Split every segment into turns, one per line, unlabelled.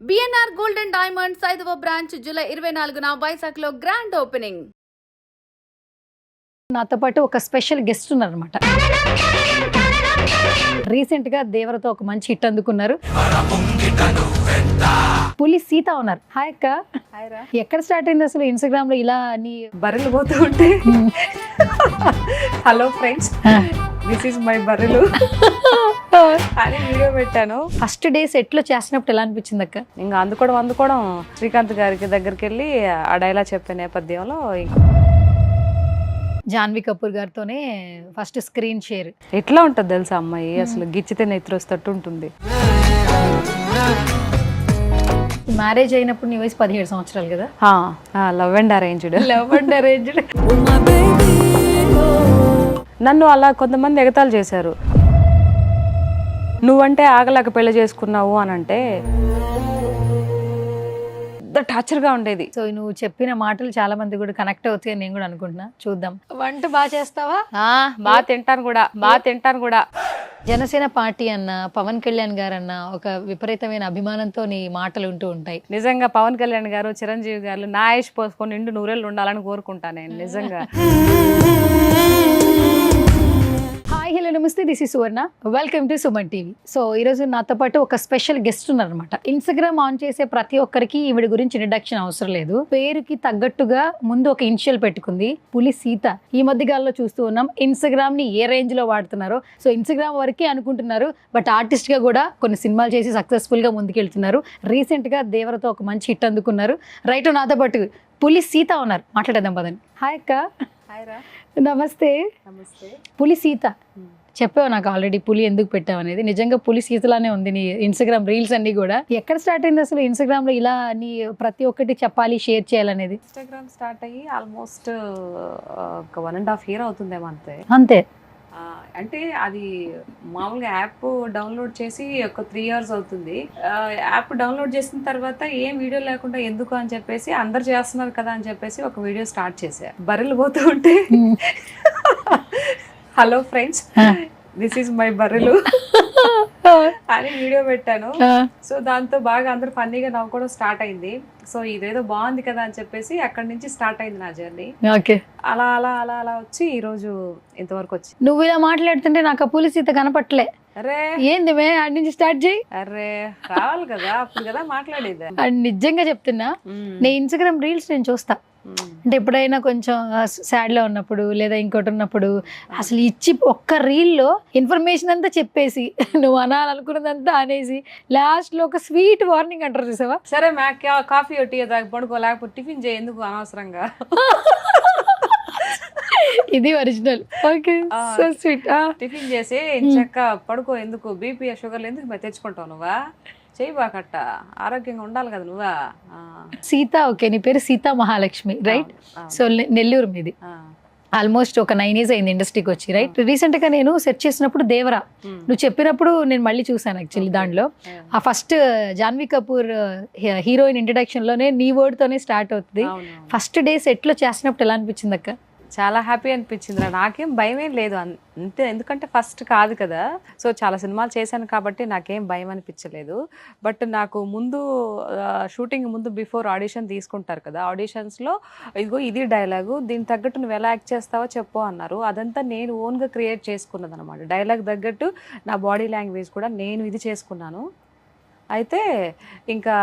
BNR gold and diamonds 5వ branch July 24న వైజాగ్లో grand opening.
నాతో పాటు ఒక స్పెషల్ గెస్ట్ ఉన్నారనమాట. రీసెంట్ గా దేవరతో ఒక మంచి హిట్ అందుకున్నారు. పులి సీత ఉన్నారు. హాయ్ అక్క. ఎక్కడ స్టార్ట్ అయింది అసలు ఇన్స్టాగ్రామ్ లో ఇలా నీ
బర్రెలు పోతూ ఉంటే hello friends this is my బర్రెలు అని వీడియో పెట్టాను.
ఫస్ట్ డే సెట్ లో చేసినప్పుడు ఎలా అనిపించింది అక్క?
ఇంకా అందుకోవడం శ్రీకాంత్ గారికి దగ్గరికి వెళ్ళి ఆ డైలాగ్ చెప్పే నేపథ్యంలో
జాన్వీ కపూర్ గారితోనే ఫస్ట్ స్క్రీన్ షేర్.
ఎట్లా ఉంటుంది తెలుసా అమ్మాయి, అసలు గిచ్చితే నెత్తురు వస్తట్టు ఉంటుంది.
మ్యారేజ్ అయినప్పుడు నీ వయసు 17 సంవత్సరాలు కదా?
Love and arranged.
Love and arranged.
నన్ను అలా కొంతమంది ఎగతాళి చేశారు. నువ్వంటే ఆగలేక పెళ్లి చేసుకున్నావు అని అంటే టార్చర్గా ఉండేది.
సో నువ్వు చెప్పిన మాటలు చాలా మంది కూడా కనెక్ట్ అవుతాయి నేను కూడా అనుకుంటున్నా. చూద్దాం. వంట బాగా చేస్తావా?
బాగా తింటాను కూడా.
జనసేన పార్టీ అన్న, పవన్ కళ్యాణ్ గారు అన్న ఒక విపరీతమైన అభిమానంతో నీ మాటలు ఉంటూ ఉంటాయి.
నిజంగా పవన్ కళ్యాణ్ గారు, చిరంజీవి గారు నా ఆయుష్ పోసుకొని నిండు 100 ఏళ్ళు ఉండాలని కోరుకుంటాను నేను నిజంగా.
హాయ్ హలో నమస్తే, this is Suvarna, welcome to Suman TV. So ఈరోజు నాతో పాటు ఒక స్పెషల్ గెస్ట్ ఉన్నారనమాట. ఇన్స్టాగ్రామ్ ఆన్ చేసే ప్రతి ఒక్కరికి ఈవిడ గురించి ఇంట్రడక్షన్ అవసరం లేదు. పేరుకి తగ్గట్టుగా ముందు ఒక ఇనిషియల్ పెట్టుకుంది, పులి సీత. ఈ మధ్య కాలంలో చూస్తూ ఉన్నాం ఇన్స్టాగ్రామ్ ని ఏ రేంజ్ లో వాడుతున్నారో. సో ఇన్స్టాగ్రామ్ వరకే అనుకుంటున్నారు, బట్ ఆర్టిస్ట్ గా కూడా కొన్ని సినిమాలు చేసి సక్సెస్ఫుల్ గా ముందుకెళ్తున్నారు. రీసెంట్ గా దేవరతో ఒక మంచి హిట్ అందుకున్నారు. రైట్, నాతో పాటు పులి సీత ఉన్నారు. మాట్లాడేద్దాం పదండి. హాయ్ అక్క. నమస్తే. పులి సీత చెప్పావు నాకు ఆల్రెడీ పులి ఎందుకు పెట్టావు అనేది. నిజంగా పులి సీతలానే ఉంది నీ ఇన్స్టాగ్రామ్ రీల్స్ అన్ని కూడా. ఎక్కడ స్టార్ట్ అయింది అసలు ఇన్స్టాగ్రామ్ లో ఇలా నీ ప్రతి ఒక్కటి చెప్పాలి, షేర్ చేయాలనేది?
ఇన్స్టాగ్రామ్ స్టార్ట్ అయ్యి ఆల్మోస్ట్ ఒక 1.5 year అవుతుందేమో
అంతే.
అంటే అది మామూలుగా యాప్ డౌన్లోడ్ చేసి ఒక 3 years అవుతుంది. యాప్ డౌన్లోడ్ చేసిన తర్వాత ఏం వీడియో లేకుండా ఎందుకు అని చెప్పేసి అందరు చేస్తున్నారు కదా అని చెప్పేసి ఒక వీడియో స్టార్ట్ చేశా. బర్రెలు పోతూ ఉంటే hello friends this is my బర్రెలు అని వీడియో పెట్టాను. సో దాంతో బాగా అందరూ ఫన్నీగా నవ్వుకోవడం స్టార్ట్ అయింది. సో ఇదేదో బాగుంది కదా అని చెప్పేసి అక్కడి నుంచి స్టార్ట్ అయింది నా జర్నీ. అలా అలా అలా అలా వచ్చి ఈ రోజు ఇంతవరకు వచ్చి.
నువ్వు ఇలా మాట్లాడుతుంటే నాకు ఆ పులి సీత కనపట్లే.
అరే
ఏంది మే అడి నుంచి స్టార్ట్ చేయి.
అరే రావాలి కదా, అప్పుడు కదా మాట్లాడేది.
నిజంగా చెప్తున్నా, నేను ఇన్స్టాగ్రామ్ రీల్స్ నేను చూస్తా. అంటే ఎప్పుడైనా కొంచెం సాడ్ లో ఉన్నప్పుడు లేదా ఇంకోటి ఉన్నప్పుడు అసలు ఇచ్చి ఒక్క రీల్లో ఇన్ఫర్మేషన్ అంతా చెప్పేసి నువ్వు అనాలనుకున్నదంతా అనేసి లాస్ట్ లో ఒక స్వీట్ వార్నింగ్ అంటారు చూసావా?
సరే మ్యాక్ కాఫీ ఒట్టి పడుకో, లేకపోతే టిఫిన్ చేయి, ఎందుకు అనవసరంగా.
ఇది original. Okay, so sweet.
Tiffin చేసి చక్క పడుకో, ఎందుకు బీపీ షుగర్లు ఎందుకు మరి తెచ్చుకుంటావు నువ్వా? చెయ్యి బాకట్ట, ఆరోగ్యంగా ఉండాలి కదా నువ్వా.
సీత, ఓకే, నీ పేరు సీతా మహాలక్ష్మి రైట్? సో నెల్లూరు మీది. ఆల్మోస్ట్ ఒక 9 years అయింది ఇండస్ట్రీకి వచ్చి రైట్? రీసెంట్ గా నేను సెర్చ్ చేసినప్పుడు దేవరా నువ్వు చెప్పినప్పుడు నేను మళ్ళీ చూసాను యాక్చువల్లీ. దాంట్లో ఆ first Janhvi Kapoor heroine introduction లోనే నీ వర్డ్ తోనే స్టార్ట్ అవుతుంది. ఫస్ట్ డే సెట్ లో చేసినప్పుడు ఎలా అనిపించింది అక్క?
చాలా హ్యాపీ అనిపించింది. నాకేం భయం ఏం లేదు అంతే, ఎందుకంటే ఫస్ట్ కాదు కదా. సో చాలా సినిమాలు చేశాను కాబట్టి నాకేం భయం అనిపించలేదు. బట్ నాకు ముందు షూటింగ్ ముందు బిఫోర్ ఆడిషన్ తీసుకుంటారు కదా, ఆడిషన్స్లో ఇదిగో ఇది డైలాగు, దీనికి తగ్గట్టు నువ్వు ఎలా యాక్ట్ చేస్తావో చెప్పు అన్నారు. అదంతా నేను ఓన్గా క్రియేట్ చేసుకున్నది అనమాట. డైలాగ్ తగ్గట్టు నా బాడీ లాంగ్వేజ్ కూడా నేను ఇది చేసుకున్నాను. అయితే ఇంకా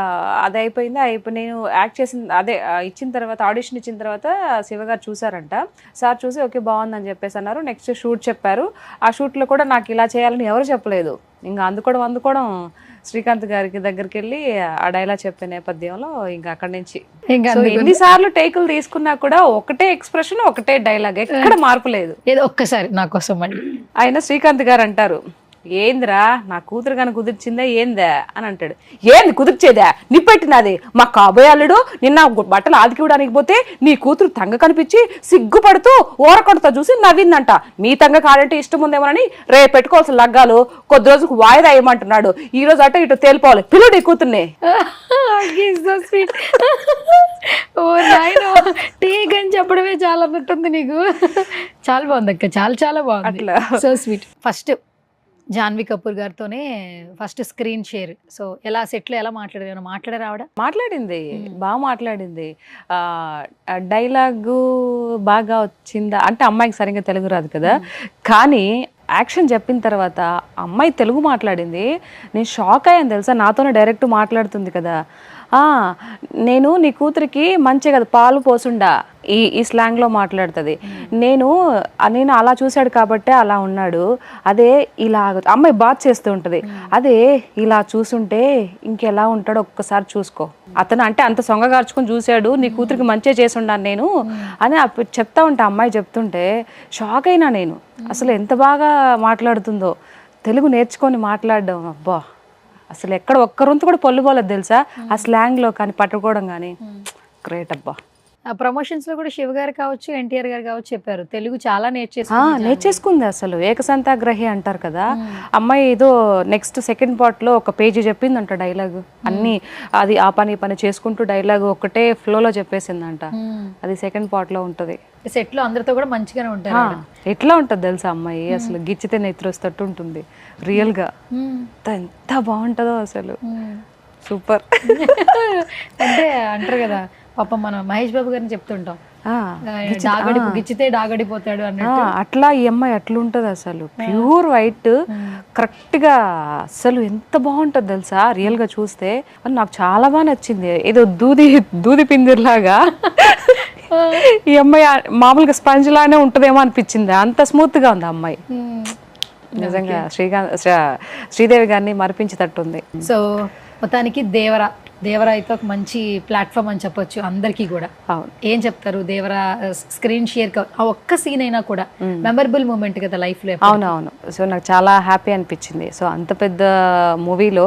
అది అయిపోయింది. నేను యాక్ట్ చేసిన అదే ఇచ్చిన తర్వాత, ఆడిషన్ ఇచ్చిన తర్వాత శివగారు చూసారంట. సార్ చూసి ఓకే బాగుందని చెప్పేసి అన్నారు. నెక్స్ట్ షూట్ చెప్పారు. ఆ షూట్లో కూడా నాకు ఇలా చేయాలని ఎవరు చెప్పలేదు. ఇంకా అందుకోవడం శ్రీకాంత్ గారికి దగ్గరికి వెళ్ళి ఆ డైలాగ్ చెప్పే నేపథ్యంలో ఇంకా అక్కడి నుంచి ఎన్నిసార్లు టేకులు తీసుకున్నా కూడా ఒకటే ఎక్స్ప్రెషన్, ఒకటే డైలాగ్, ఎక్కడ మార్పు లేదు.
ఏదో ఒక్కసారి నా కోసం మళ్ళీ
ఆయన శ్రీకాంత్ గారు అంటారు, ఏందిరా నా కూతురు కానీ కుదిర్చిందా ఏందా అని అంటాడు. ఏంది కుదిర్చేదా, నిప్పెట్టినది మా కాబోయే అల్లుడు నిన్న బట్టలు ఆదికివ్వడానికి పోతే నీ కూతురు తంగ కనిపించి సిగ్గుపడుతూ ఓరకొడతా చూసి నవ్విందంట. మీ తంగ కాడంటే ఇష్టం ఉందేమోనని రేపు పెట్టుకోవాల్సిన లగ్గాలు కొద్ది రోజులకు వాయిదా వేయమంటున్నాడు. ఈ రోజు అటు ఇటు తేలిపోవాలి, పిల్లడు నీ కూతుర్ని.
టీక్ అని చెప్పడమే చాలా అన్నట్టుంది నీకు. చాలా బాగుంది అక్క, చాలా చాలా బాగుంది. So sweet. First Janhvi Kapoor గారితోనే ఫస్ట్ స్క్రీన్ షేర్. సో ఎలా సెట్లో ఎలా మాట్లాడారు, ఏమైనా మాట్లాడారు ఆవిడ?
మాట్లాడింది, బాగా మాట్లాడింది. డైలాగు బాగా వచ్చిందా అంటే అమ్మాయికి సరిగ్గా తెలుగు రాదు కదా, కానీ యాక్షన్ చెప్పిన తర్వాత అమ్మాయి తెలుగు మాట్లాడింది. నేను షాక్ అయ్యాను తెలుసా, నాతోనే డైరెక్ట్ మాట్లాడుతుంది కదా. నేను నీ కూతురికి మంచి కదా పాలు పోసుండా ఈ స్లాంగ్లో మాట్లాడుతుంది. నేను అలా చూశాడు కాబట్టే అలా ఉన్నాడు, అదే ఇలా అమ్మాయి బాత్ చేస్తూ ఉంటుంది, అదే ఇలా చూసుంటే ఇంకెలా ఉంటాడో ఒక్కసారి చూసుకో. అతను అంటే అంత సొంగగార్చుకొని చూశాడు, నీ కూతురికి మంచిగా చేసి ఉన్నాను నేను అని చెప్తా ఉంటా. అమ్మాయి చెప్తుంటే షాక్ అయినా నేను, అసలు ఎంత బాగా మాట్లాడుతుందో తెలుగు నేర్చుకొని మాట్లాడడం. అబ్బా అసలు ఎక్కడ ఒక్కరొంతు కూడా పొల్లుపోలేదు తెలుసా ఆ స్లాంగ్లో కానీ పట్టుకోవడం కానీ. గ్రేట్ అబ్బా.
ఆ ప్రమోషన్స్ లో కూడా శివ గారు కావచ్చు, ఎన్టీఆర్ గారు కావచ్చు చెప్పారు తెలుగు చాలా
నేర్చేసుకుంది. అసలు ఏకసంతాగ్రహి అంటారు కదా, అమ్మాయి ఏదో నెక్స్ట్ సెకండ్ పార్ట్ లో ఒక పేజీ చెప్పిందంట డైలాగ్ అన్ని. అది ఆ పని చేసుకుంటూ డైలాగ్ ఒకటే ఫ్లోలో చెప్పేసిందంట. అది సెకండ్ పార్ట్ లో ఉంటది.
సెట్ లో అందరితో కూడా మంచిగానే ఉంటారు.
ఎట్లా ఉంటది తెలుసా అమ్మాయి, అసలు గిచ్చితే నెత్తి వస్తట్టు ఉంటుంది రియల్ గా. ఎంత బాగుంటుందో అసలు, సూపర్.
అంటే అంటారు కదా పాపం మనం మహేష్ బాబు గారిని చెప్తుంటాం, గిచ్చితే డాగడిపోతాడు అన్నట్టు.
అట్లా ఈ అమ్మాయి అట్లుంటది అసలు, ప్యూర్ వైట్ కరెక్ట్ గా. అసలు ఎంత బాగుంటది తెలుసా రియల్ గా చూస్తే. నాకు చాలా బాగా నచ్చింది. ఏదో దూది పిందిర్లాగా ఈ అమ్మాయి మామూలుగా స్పంజ్ లానే ఉంటదేమో అనిపించింది, అంత స్మూత్ గా ఉంది అమ్మాయి. నిజంగా శ్రీదేవి గారిని మరిపించేటట్టుంది.
సో మొత్తానికి దేవరా అయితే ఒక మంచి ప్లాట్ఫామ్ అని చెప్పొచ్చు అందరికీ కూడా.
అవును.
ఏం చెప్తారు దేవరా స్క్రీన్ షేర్ ఆ ఒక్క సీన్ అయినా కూడా మెమరబుల్ మూమెంట్ కదా లైఫ్ లో.
అవునవును. సో నాకు చాలా హ్యాపీ అనిపించింది. సో అంత పెద్ద మూవీలో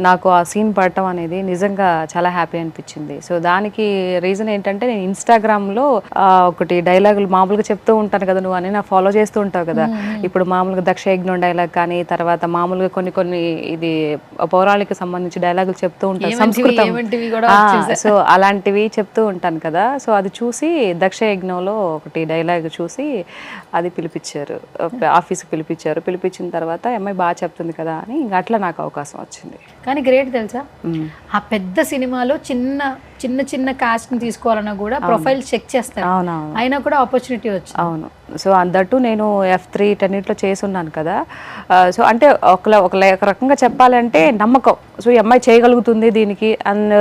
నాకు ఆ సీన్ పడటం అనేది నిజంగా చాలా హ్యాపీ అనిపించింది. సో దానికి రీజన్ ఏంటంటే నేను ఇన్స్టాగ్రామ్లో ఒకటి డైలాగులు మామూలుగా చెప్తూ ఉంటాను కదా, నువ్వు అని నా ఫాలో చేస్తూ ఉంటావు కదా. ఇప్పుడు మామూలుగా దక్షయజ్ఞం డైలాగ్ కానీ, తర్వాత మామూలుగా కొన్ని ఇది పౌరాణిక సంబంధించి డైలాగులు చెప్తూ ఉంటాను, సంస్కృతం. సో అలాంటివి చెప్తూ ఉంటాను కదా. సో అది చూసి దక్షయజ్ఞంలో ఒకటి డైలాగ్ చూసి అది పిలిపించారు, ఆఫీస్కి పిలిపించారు. పిలిపించిన తర్వాత అమ్మాయి బాగా చెప్తుంది కదా అని ఇంకా అట్లా నాకు అవకాశం వచ్చింది.
కానీ గ్రేట్ తెలుసా, ఆ పెద్ద సినిమాలో చిన్న కాస్ట్ ని తీసుకోవాలన్నా కూడా ప్రొఫైల్ చెక్ చేస్తారు.
అవునవును.
అయినా కూడా ఆపర్చునిటీ వచ్చింది.
అవును. సో అందట్టు నేను F3 10 చేసి ఉన్నాను కదా. సో అంటే ఒక రకంగా చెప్పాలంటే నమ్మకం. సో ఈ అమ్మాయి చేయగలుగుతుంది దీనికి, అండ్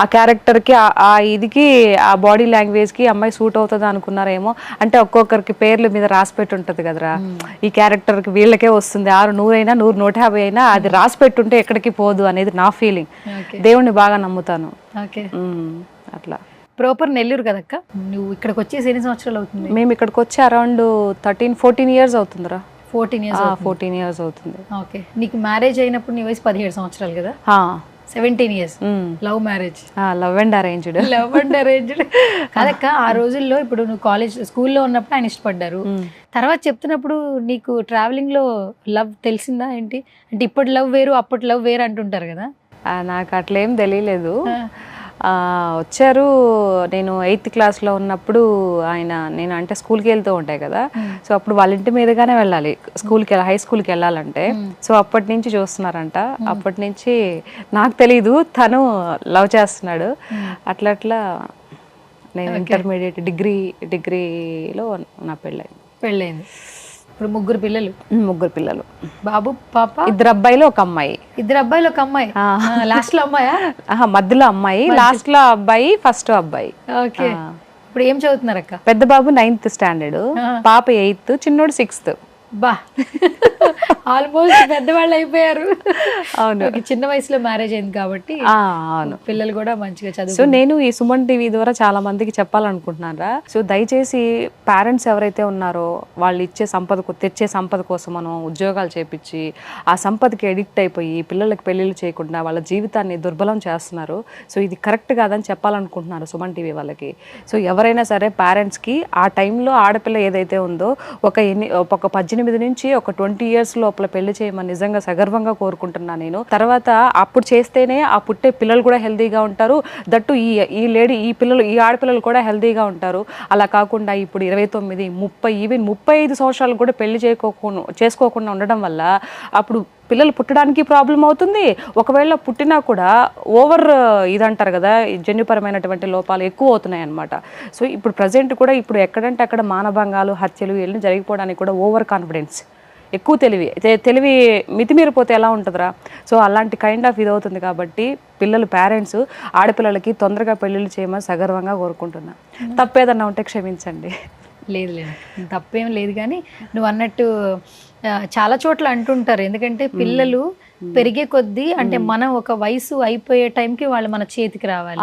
ఆ క్యారెక్టర్కి ఆ ఇదికి ఆ బాడీ లాంగ్వేజ్కి అమ్మాయి సూట్ అవుతుంది అనుకున్నారేమో. అంటే ఒక్కొక్కరికి పేర్ల మీద రాసి పెట్టి ఉంటుంది కదరా, ఈ క్యారెక్టర్కి వీళ్ళకే వస్తుంది 6 100 అయినా 100 150 అయినా అది రాసి పెట్టుంటే ఎక్కడికి పోదు అనేది నా ఫీలింగ్. దేవుణ్ణి బాగా నమ్ముతాను. అట్లా.
ప్రాపర్ నెల్లూరు కదక్క, నువ్వు ఇక్కడికి వచ్చేసి ఎన్ని సంవత్సరాలు అవుతుంది?
మేము ఇక్కడికి వచ్చి అరౌండ్ 13-14 years అవుతుందిరా.
14
years అవుతుంది.
ఓకే. నీకు మ్యారేజ్ అయినప్పుడు నీ వయసు 17 సంవత్సరాలు కదా. 17 years love marriage.
Love and arranged.
కాదక్క, ఆ రోజుల్లో ఇప్పుడు నువ్వు స్కూల్లో ఉన్నప్పుడు ఆయన ఇష్టపడ్డారు, తర్వాత చెప్తున్నప్పుడు నీకు ట్రావెలింగ్ లో లవ్ తెలిసిందా ఏంటి? అంటే ఇప్పటి లవ్ వేరు అప్పటి లవ్ వేరు అంటుంటారు కదా.
నాకు అట్లేం తెలియలేదు. వచ్చారు, నేను 8th classలో ఉన్నప్పుడు నేను అంటే స్కూల్కి వెళ్తూ ఉంటాయి కదా. సో అప్పుడు వాళ్ళ ఇంటి మీదుగానే వెళ్ళాలి హై స్కూల్కి వెళ్ళాలంటే. సో అప్పటి నుంచి చూస్తున్నారంట. అప్పటి నుంచి నాకు తెలీదు తను లవ్ చేస్తున్నాడు. అట్లా నేను ఇంటర్మీడియట్ డిగ్రీలో నా పెళ్ళైంది.
ఇప్పుడు 3 పిల్లలు. బాబు పాప?
2 అబ్బాయిలు 1 అమ్మాయి.
2 అబ్బాయిలు 1 అమ్మాయి. లాస్ట్ లో అమ్మాయా?
మధ్యలో అమ్మాయి, లాస్ట్ లో అబ్బాయి, ఫస్ట్ అబ్బాయి.
ఓకే. ఇప్పుడు ఏం చదువుతున్నారు అక్క?
పెద్ద బాబు 9th standard, పాప 8th, చిన్నోడు 6th.
బా, ఆల్మోస్ట్ పెద్దవాళ్ళు అయిపోయారు.
అవును.
చిన్న వయసులో మ్యారేజ్ అయింది కాబట్టి
అవును,
పిల్లలు కూడా మంచిగా చదువు.
సో నేను ఈ సుమన్ టీవీ ద్వారా చాలా మందికి చెప్పాలనుకుంటున్నారా. సో దయచేసి పేరెంట్స్ ఎవరైతే ఉన్నారో వాళ్ళు తెచ్చే సంపద కోసం మనం ఉద్యోగాలు చేపించి ఆ సంపదకి ఎడిక్ట్ అయిపోయి పిల్లలకి పెళ్ళిళ్ళు చేయకుండా వాళ్ళ జీవితాన్ని దుర్బలం చేస్తున్నారు. సో ఇది కరెక్ట్ కాదని చెప్పాలనుకుంటున్నారు సుమన్ టీవీ వాళ్ళకి. సో ఎవరైనా సరే పేరెంట్స్కి ఆ టైంలో ఆడపిల్ల ఏదైతే ఉందో ఒక 18 నుంచి ఒక 20 years ఇయర్స్ లోపల పెళ్లి చేయమని నిజంగా సగర్వంగా కోరుకుంటున్నా నేను. తర్వాత అప్పుడు చేస్తేనే ఆ పుట్టే పిల్లలు కూడా హెల్తీగా ఉంటారు, దట్టు ఈ ఆడపిల్లలు కూడా హెల్తీగా ఉంటారు. అలా కాకుండా ఇప్పుడు 29, 30 ఈవెన్ 35 సంవత్సరాలు కూడా పెళ్లి చేసుకోకుండా ఉండడం వల్ల అప్పుడు పిల్లలు పుట్టడానికి ప్రాబ్లం అవుతుంది. ఒకవేళ పుట్టినా కూడా ఓవర్ ఇదంటారు కదా, జన్యుపరమైనటువంటి లోపాలు ఎక్కువ అవుతున్నాయి అన్నమాట. సో ఇప్పుడు ప్రజెంట్ కూడా ఇప్పుడు ఎక్కడంటే అక్కడ మానభంగాలు, హత్యలు వెళ్ళి జరిగిపోవడానికి కూడా ఓవర్ కాన్ఫిడెన్స్, ఎక్కువ తెలివి మితిమీరిపోతే ఎలా ఉంటుందిరా. సో అలాంటి కైండ్ ఆఫ్ ఇది అవుతుంది. కాబట్టి పేరెంట్స్ ఆడపిల్లలకి తొందరగా పెళ్ళిళ్ళు చేయమని సగర్వంగా కోరుకుంటున్నా. తప్పేదన్నా ఉంటే క్షమించండి.
లేదు తప్పేం లేదు, కానీ నువ్వు అన్నట్టు చాలా చోట్ల అంటుంటారు, ఎందుకంటే పిల్లలు పెరిగే కొద్దీ అంటే మనం ఒక వయసు అయిపోయే టైంకి వాళ్ళు మన చేతికి రావాలి.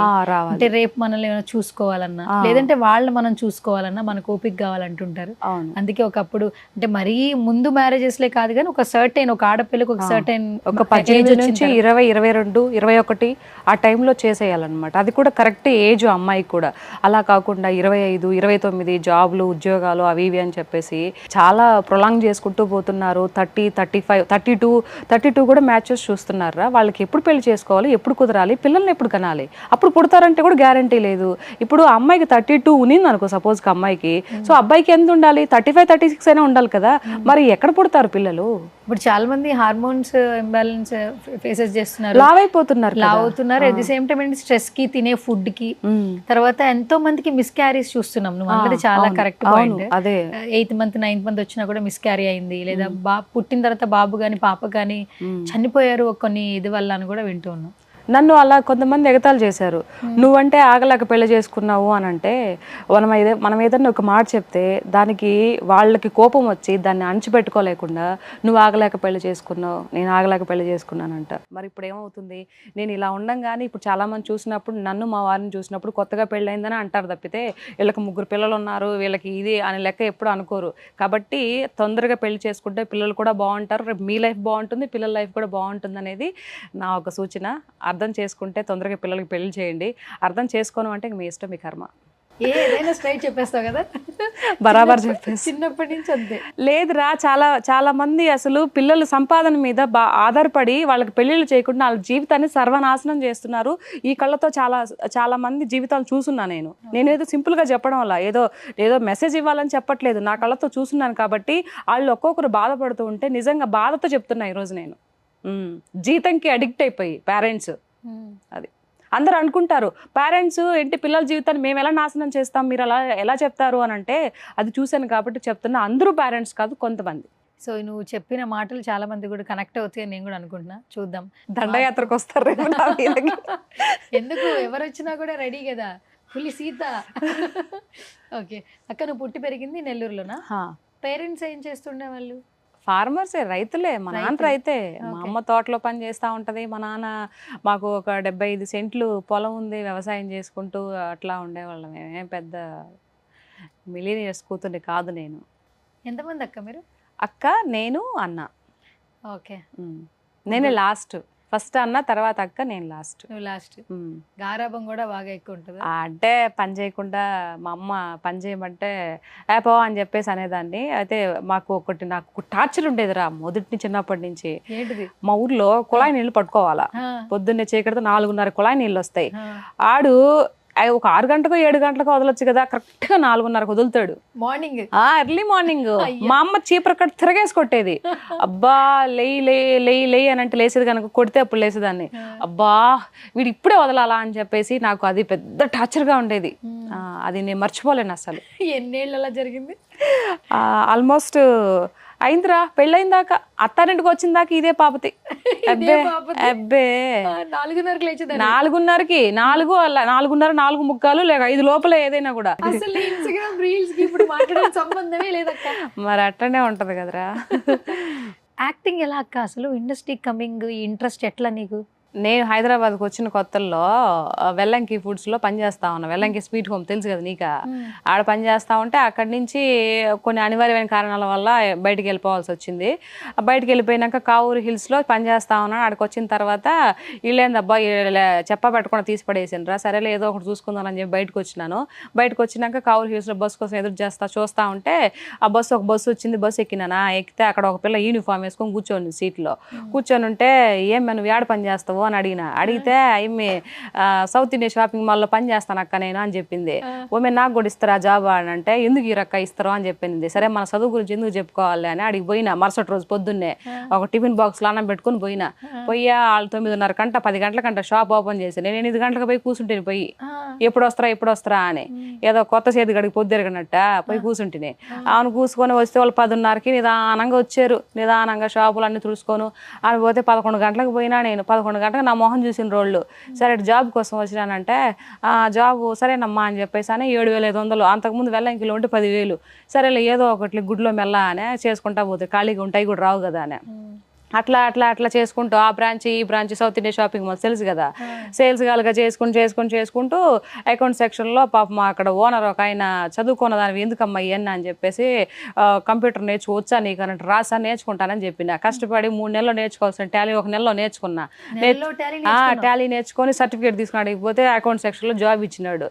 అంటే రేపు మనల్ని ఏమైనా చూసుకోవాలన్నా, లేదంటే వాళ్ళు మనం చూసుకోవాలన్నా మనకు ఓపిక కావాలంటుంటారు. అందుకే ఒకప్పుడు అంటే మరీ ముందు మ్యారేజెస్లే కాదు, కానీ ఒక సర్టెన్, ఒక ఆడపిల్లకి ఒక సర్టెన్
ఒక 18 నుంచి 20, 22, 21 ఆ టైంలో చేసేయాలన్నమాట. అది కూడా కరెక్ట్ ఏజ్ అమ్మాయికి కూడా. అలా కాకుండా 25, 29 జాబ్లు, ఉద్యోగాలు అవి ఇవి అని చెప్పేసి చాలా ప్రొలాంగ్ చేసుకుంటూ పోతున్నారు. 30, 35, 32 కూడా మ్యాచెస్ చూస్తున్నారా. వాళ్ళకి ఎప్పుడు పెళ్లి చేసుకోవాలి, ఎప్పుడు కుదరాలి, పిల్లల్ని ఎప్పుడు కనాలి, అప్పుడు పుడతారంటే కూడా గ్యారంటీ లేదు. ఇప్పుడు అమ్మాయికి 32 ఉన్నింది అనుకో సపోజ్ అమ్మాయికి, సో అబ్బాయికి ఎంత ఉండాలి, 35, 36 అయినా ఉండాలి కదా. మరి ఎక్కడ పుడతారు పిల్లలు?
ఇప్పుడు చాలా మంది హార్మోన్స్ ఇంబ్యాలెన్స్ ఫేసెస్ చేస్తున్నారు, లావ్ అవుతున్నారు. At the same time stress కి, తినే ఫుడ్ కి, తర్వాత ఎంతో మందికి మిస్ క్యారీస్ చూస్తున్నాం. నువ్వు అన్నది చాలా కరెక్ట్ పాయింట్. అదే 8th month 9th month వచ్చినా కూడా మిస్ క్యారీ అయింది, లేదా పుట్టిన తర్వాత బాబు గాని పాప గాని చనిపోయారు కొన్ని ఇది వల్ల అని కూడా వింటూ ఉన్నాం.
నన్ను అలా కొంతమంది ఎగతాళి చేశారు. నువ్వంటే ఆగలేక పెళ్లి చేసుకున్నావు అని అంటే, మనం ఏదన్నా ఒక మాట చెప్తే దానికి వాళ్ళకి కోపం వచ్చి దాన్ని అణిచిపెట్టుకోలేకుండా నువ్వు ఆగలేక పెళ్లి చేసుకున్నావు, నేను ఆగలేక పెళ్లి చేసుకున్నానంట. మరి ఇప్పుడు ఏమవుతుంది, నేను ఇలా ఉండంగానే ఇప్పుడు చాలా మంది చూసినప్పుడు, నన్ను మా వారిని చూసినప్పుడు కొత్తగా పెళ్ళయిందని అంటారు తప్పితే వీళ్ళకి 3 పిల్లలు ఉన్నారు, వీళ్ళకి ఇది అనే లెక్క ఎప్పుడు అనుకోరు. కాబట్టి తొందరగా పెళ్లి చేసుకుంటే పిల్లలు కూడా బాగుంటారు, రేపు మీ లైఫ్ బాగుంటుంది, పిల్లల లైఫ్ కూడా బాగుంటుంది అనేది నా ఒక సూచన. అర్థం చేసుకుంటే తొందరగా పిల్లలకి పెళ్లి చేయండి. అర్థం చేసుకోను అంటే మీ ఇష్టం, మీ కర్మ.
ఏదైనా స్ట్రైట్ చెప్పేస్తావు కదా,
బరాబర్ చెప్పేసి.
చిన్నప్పటి నుంచి అంతే.
లేదురా, చాలా మంది అసలు పిల్లల సంపాదన మీద ఆధారపడి వాళ్ళకి పెళ్లిళ్ళు చేయకుండా వాళ్ళ జీవితాన్ని సర్వనాశనం చేస్తున్నారు. ఈ కళ్ళతో చాలా మంది జీవితాలు చూసున్నా నేనేదో సింపుల్ గా చెప్పడం వల్ల ఏదో మెసేజ్ ఇవ్వాలని చెప్పట్లేదు, నా కళ్ళతో చూస్తున్నాను. కాబట్టి వాళ్ళు ఒక్కొక్కరు బాధపడుతూ ఉంటే నిజంగా బాధతో చెప్తున్నా ఈరోజు నేను. జీతంకి అడిక్ట్ అయిపోయి పేరెంట్స్, అది అందరు అనుకుంటారు పేరెంట్స్ ఏంటి పిల్లల జీవితాన్ని మేము ఎలా నాశనం చేస్తాం, మీరు అలా ఎలా చెప్తారు అని అంటే, అది చూశాను కాబట్టి చెప్తున్నా. అందరూ పేరెంట్స్ కాదు, కొంతమంది.
సో నువ్వు చెప్పిన మాటలు చాలా మంది కూడా కనెక్ట్ అవుతాయని నేను కూడా అనుకుంటున్నా. చూద్దాం,
దండయాత్రకు వస్తారు
ఎందుకు ఎవరు వచ్చినా కూడా రెడీ కదా, పులి సీత. ఓకే అక్క, నువ్వు పుట్టి పెరిగింది నెల్లూరులోనా? పేరెంట్స్ ఏం చేస్తుండే వాళ్ళు?
ఫార్మర్సే, రైతులే. మా నాన్న రైతే, మా అమ్మ తోటలో పని చేస్తూ ఉంటుంది, మా నాన్న మాకు ఒక 75 సెంట్లు పొలం ఉంది, వ్యవసాయం చేసుకుంటూ అట్లా ఉండేవాళ్ళం. మేమేం పెద్ద మిలీనియర్స్ కూతుర్ని కాదు నేను.
ఎంతమంది అక్క మీరు?
అక్క, నేను, అన్న.
ఓకే,
నేనే లాస్ట్. ఫస్ట్ అన్న, తర్వాత అక్క, నేను లాస్ట్.
నువ్వు లాస్ట్. గారాబం కూడా బాగా ఎక్కువ ఉంటుంది
అంటే, పని చేయకుండా మా అమ్మ పని చేయమంటే పో అని చెప్పేసి అనేదాన్ని. అయితే నాకు టార్చర్ ఉండేదిరా మొదటి చిన్నప్పటి నుంచి.
ఏంటిది?
మా ఊర్లో కుళాయి నీళ్ళు పట్టుకోవాలా, పొద్దున్నే చీకటితో 4:30 కుళాయి నీళ్ళు వస్తాయి. ఆడు ఒక 6 గంటకో 7 గంటలకో వదలొచ్చు కదా, కరెక్ట్ గా 4:30 వదులుతాడు
మార్నింగ్,
ఎర్లీ మార్నింగ్. మా అమ్మ చీపురు కట్ తిరగేసి కొట్టేది. అబ్బా లేయి అని అంటే లేసేది, కనుక కొడితే అప్పుడు లేసేదాన్ని. అబ్బా వీడు ఇప్పుడే వదలాలా అని చెప్పేసి నాకు అది పెద్ద టార్చర్ గా ఉండేది. అది నేను మర్చిపోలేను అసలు.
ఎన్నేళ్ళు అలా జరిగింది?
ఆల్మోస్ట్ అయిందిరా పెళ్ళైన దాకా, అత్తారింటికి వచ్చిన దాకా ఇదే పాపతి. అబ్బే
4:30కి లేచేది.
4:30కి 4:30, 4:45 లేక 5 లోపల ఏదైనా కూడా.
అసలు ఇన్స్టాగ్రామ్ రీల్స్ కి ఇప్పుడు మాట్లాడే సంబంధమే లేదక్క.
మరి అట్లనే ఉంటది కదరా.
యాక్టింగ్ ఎలా అక్క? అసలు ఇండస్ట్రీ కమింగ్ ఇంట్రెస్ట్ ఎట్లా నీకు?
నేను హైదరాబాద్కి వచ్చిన కొత్తల్లో వెల్లంకి ఫుడ్స్లో పనిచేస్తా ఉన్నా. వెల్లంకి స్వీట్ హోమ్ తెలుసు కదా నీకు. ఆడ పనిచేస్తా ఉంటే అక్కడి నుంచి కొన్ని అనివార్యమైన కారణాల వల్ల బయటికి వెళ్ళిపోవాల్సి వచ్చింది. బయటికి వెళ్ళిపోయినాక కావూరు హిల్స్లో పనిచేస్తా ఉన్నాను. ఆడికి వచ్చిన తర్వాత వీళ్ళేందబ్బా చెప్ప పెట్టకుండా తీసి పడేసిండ్రా, సరేలే ఏదో ఒకటి చూసుకుందామని చెప్పి బయటకు వచ్చినాను. బయటకు వచ్చినాక కావూరు హిల్స్లో బస్సు కోసం ఎదురు చూస్తా ఉంటే ఒక బస్సు వచ్చింది. బస్సు ఎక్కినానా, ఎక్కితే అక్కడ ఒక పిల్ల యూనిఫామ్ వేసుకొని కూర్చొని సీట్లో కూర్చొని ఉంటే, ఏం నువ్వు ఏడ పని చేస్తావు అని అడిగితే అయ్యి సౌత్ ఇండియా షాపింగ్ మాల్లో పని చేస్తాను అక్క నేను అని చెప్పింది. ఓమే నాకు కూడా ఇస్తారా జాబ్ అని అంటే, ఎందుకు ఈ రక్క ఇస్తారో అని చెప్పింది. సరే మన చదువు గురించి ఎందుకు చెప్పుకోవాలి అని అడిగి పోయినా. మరుసటి రోజు పొద్దున్నే ఒక టిఫిన్ బాక్స్ అన్నం పెట్టుకుని పోయినా. వాళ్ళు 9:30 గంట 10 గంటల కంట షాప్ ఓపెన్ చేసి నేను 8 గంటలకు పోయి కూర్చుంటేని పోయి ఎప్పుడు వస్తారా అని ఏదో కొత్త చేతి గడికి పొద్దురగనట్ట పోయి కూర్చుంటేనే. ఆమెను కూసుకొని వస్తే వాళ్ళు 10:30కి నిదానంగా వచ్చారు. నిదానంగా షాపులు అన్ని తుడుచుకొని అని పోతే 11 గంటలకు పోయినా. నేను 11 గంటలకు నా మొహం చూసిన రోజులు. సరే జాబ్ కోసం వచ్చినానంటే, జాబ్ సరేనమ్మా అని చెప్పేసి అని 7,500. అంతకుముందు వెల్లంకిలో ఉంటే 10,000. సరేలే ఏదో ఒకటి గుడ్లో మెల్ల అనే చేసుకుంటా పోతే ఖాళీగా ఉంటాయి కూడా రావు కదా అని అట్లా చేసుకుంటూ ఆ బ్రాంచ్ ఈ branch south India shopping mall తెలుసు కదా, సేల్స్ గాలుగా చేసుకుంటూ అకౌంట్ సెక్షన్లో పాపం అక్కడ ఓనర్ ఒక ఆయన చదువుకున్న దానివి ఎందుకమ్మా ఇవన్నీ అని చెప్పేసి కంప్యూటర్ నేర్చుకోవచ్చా నీకు అన్నట్టు రాసా నేర్చుకుంటానని చెప్పిన. కష్టపడి 3 నెలలు నేర్చుకోవాల్సిన టాలీ 1 నెలలో నేర్చుకున్నా. టాలీ నేర్చుకొని సర్టిఫికేట్ తీసుకుని అడిగిపోతే అకౌంట్ సెక్షన్లో జాబ్ ఇచ్చినాడు.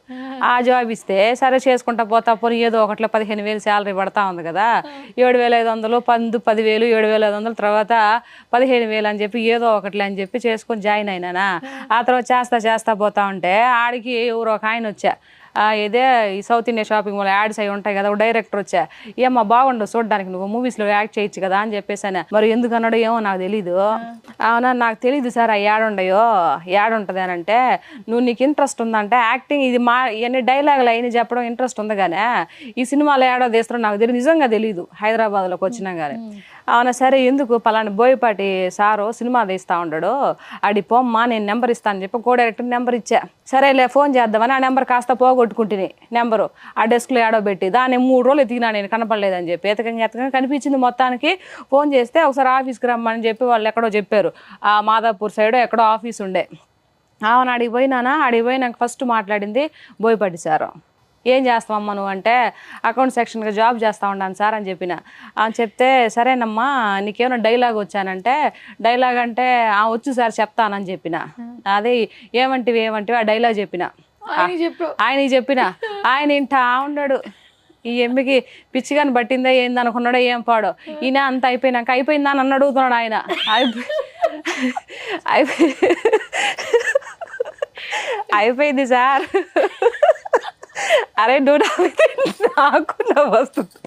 ఆ జాబ్ ఇస్తే సరే చేసుకుంటా పోతా పోనీ ఏదో ఒకట్లో 15,000 శాలరీ పడతా ఉంది కదా, 7,500 10,000 7,500 తర్వాత 15,000 అని చెప్పి ఏదో ఒకటి అని చెప్పి చేసుకొని జాయిన్ అయినానా. ఆ తర్వాత చేస్తా పోతా ఉంటే ఆడికి ఎవరో ఒక ఆయన వచ్చా, ఇదే ఈ south India shopping mall ads అవి ఉంటాయి కదా, ఒక డైరెక్టర్ వచ్చా, ఏమో బాగుండవు చూడడానికి, నువ్వు మూవీస్లో యాక్ట్ చేయొచ్చు కదా అని చెప్పేసాను. మరి ఎందుకు అన్నాడో ఏమో నాకు తెలీదు. అవునా నాకు తెలీదు సార్ ఆ యాడ్ ఉంటుంది అని అంటే, నీకు ఇంట్రెస్ట్ ఉందంటే యాక్టింగ్ ఇది ఇవన్నీ డైలాగులు అయినా చెప్పడం ఇంట్రెస్ట్ ఉంది కానీ ఈ సినిమాలో యాడో తీస్తారో నాకు తెలియదు, నిజంగా తెలీదు హైదరాబాద్లోకి వచ్చినా కానీ. అవునా సరే ఎందుకు పలానా బోయపాటి సారు సినిమా తీస్తా ఉంటాడు, అడి పోమ్మా నేను నెంబర్ ఇస్తాను చెప్పి కో డైరెక్టర్ నెంబర్ ఇచ్చా. సరేలే ఫోన్ చేద్దామని ఆ నెంబర్ కాస్త పోగొట్టుకుంటుంది. నెంబరు ఆ డెస్క్లో ఏడో పెట్టి దాన్ని 3 రోజులు ఎతికినా నేను కనపడలేదని చెప్పి ఎతకంగా కనిపించింది. మొత్తానికి ఫోన్ చేస్తే ఒకసారి ఆఫీస్కి రమ్మని చెప్పి వాళ్ళు ఎక్కడో చెప్పారు, ఆ మాదాపూర్ సైడ్ ఎక్కడో ఆఫీస్ ఉండే. అవును అడిగిపోయినాక ఫస్ట్ మాట్లాడింది బోయపాటి సారు. ఏం చేస్తావమ్మా నువ్వు అంటే, అకౌంట్ సెక్షన్గా జాబ్ చేస్తా ఉన్నాను సార్ అని చెప్పిన. చెప్తే సరేనమ్మా నీకేమైనా డైలాగ్ వచ్చానంటే, డైలాగ్ అంటే వచ్చు సార్ చెప్తానని చెప్పిన. అదే ఏమంటివి ఆ డైలాగ్ చెప్పిన. ఆయన చెప్పిన ఆయన ఇంటా ఉన్నాడు. ఈ ఎమ్మికి పిచ్చిగాని పట్టిందా ఏంది అనుకున్నాడో ఏం పాడో. ఈయన అంత అయిపోయిందా అని అడుగుతున్నాడు ఆయన. అయిపోయింది సార్. అరే నువ్వు నాకు వస్తుంది.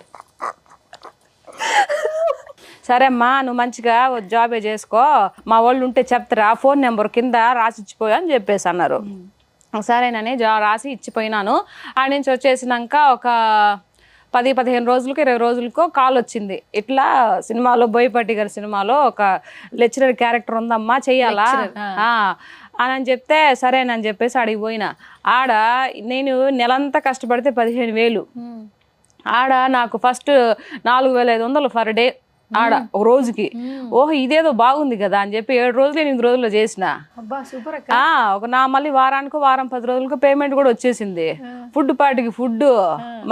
సరే అమ్మా నువ్వు మంచిగా జాబే చేసుకో, మా వాళ్ళు ఉంటే చెప్తారా, ఫోన్ నెంబర్ కింద రాసిచ్చిపోయా అని చెప్పేసి అన్నారు. సరేనని రాసి ఇచ్చిపోయినాను. ఆడ నుంచి వచ్చేసినాక ఒక 10-15 రోజులకు 20 రోజులకో కాల్ వచ్చింది. ఇట్లా సినిమాలో బోయపాటి గారి సినిమాలో ఒక లెక్చరర్ క్యారెక్టర్ ఉందమ్మా చెయ్యాలా అని చెప్తే సరేనని చెప్పేసి అడిగి పోయినా. ఆడ నేను నెలంతా కష్టపడితే 15,000. ఆడ నాకు ఫస్ట్ 4,500 పర్ డే ఆడ ఒక రోజుకి. ఓహో ఇదేదో బాగుంది కదా అని చెప్పి 7 రోజులు 8 రోజుల్లో చేసిన. ఒక మళ్ళీ వారానికి వారం 10 రోజులకు పేమెంట్ కూడా వచ్చేసింది. ఫుడ్ పార్టీకి ఫుడ్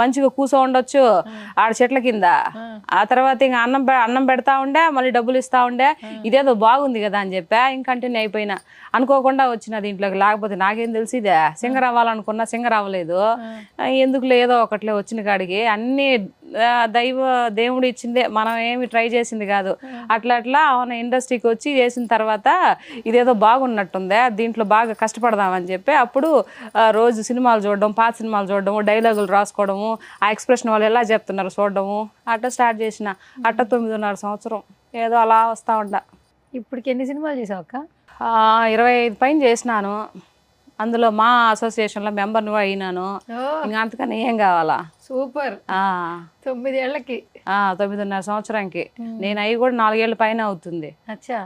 మంచిగా కూర్చో ఉండొచ్చు ఆడ చెట్ల కింద. ఆ తర్వాత ఇంకా అన్నం పెడతా ఉండే, మళ్ళీ డబ్బులు ఇస్తా ఉండే. ఇదేదో బాగుంది కదా అని చెప్పా ఇంక కంటిన్యూ అయిపోయినా. అనుకోకుండా వచ్చిన దీంట్లోకి, లేకపోతే నాకేం తెలిసిదే సింగర్ అవ్వాలనుకున్నా సింగర్ అవ్వలేదు. ఎందుకు లేదో ఒకట్లే వచ్చిన కాడికి అన్ని దేవుడు ఇచ్చిందే, మనం ఏమి ట్రై చేసింది కాదు. అట్లా అవును ఇండస్ట్రీకి వచ్చి చేసిన తర్వాత ఇదేదో బాగున్నట్టుందే, దీంట్లో బాగా కష్టపడదామని చెప్పి అప్పుడు రోజు సినిమాలు చూడడం, పాత సినిమాలు చూడడము, డైలాగులు రాసుకోవడము, ఆ ఎక్స్ప్రెషన్ వాళ్ళు ఎలా చెప్తున్నారు చూడడము, అట్లా స్టార్ట్ చేసిన. 9.5 సంవత్సరం ఏదో అలా వస్తూ ఉంటా.
ఇప్పటికి ఎన్ని సినిమాలు చేసావు అక్క?
25 పైన చేసినాను. అందులో మా అసోసియేషన్లో మెంబర్ని కూడా అయినాను. ఇంకా అంతకన్నా ఏం కావాలా.
సూపర్. 9 ఏళ్ళకి
9.5 సంవత్సరానికి నేను అవి కూడా 4 ఏళ్ళ పైన అవుతుంది.
అచ్చా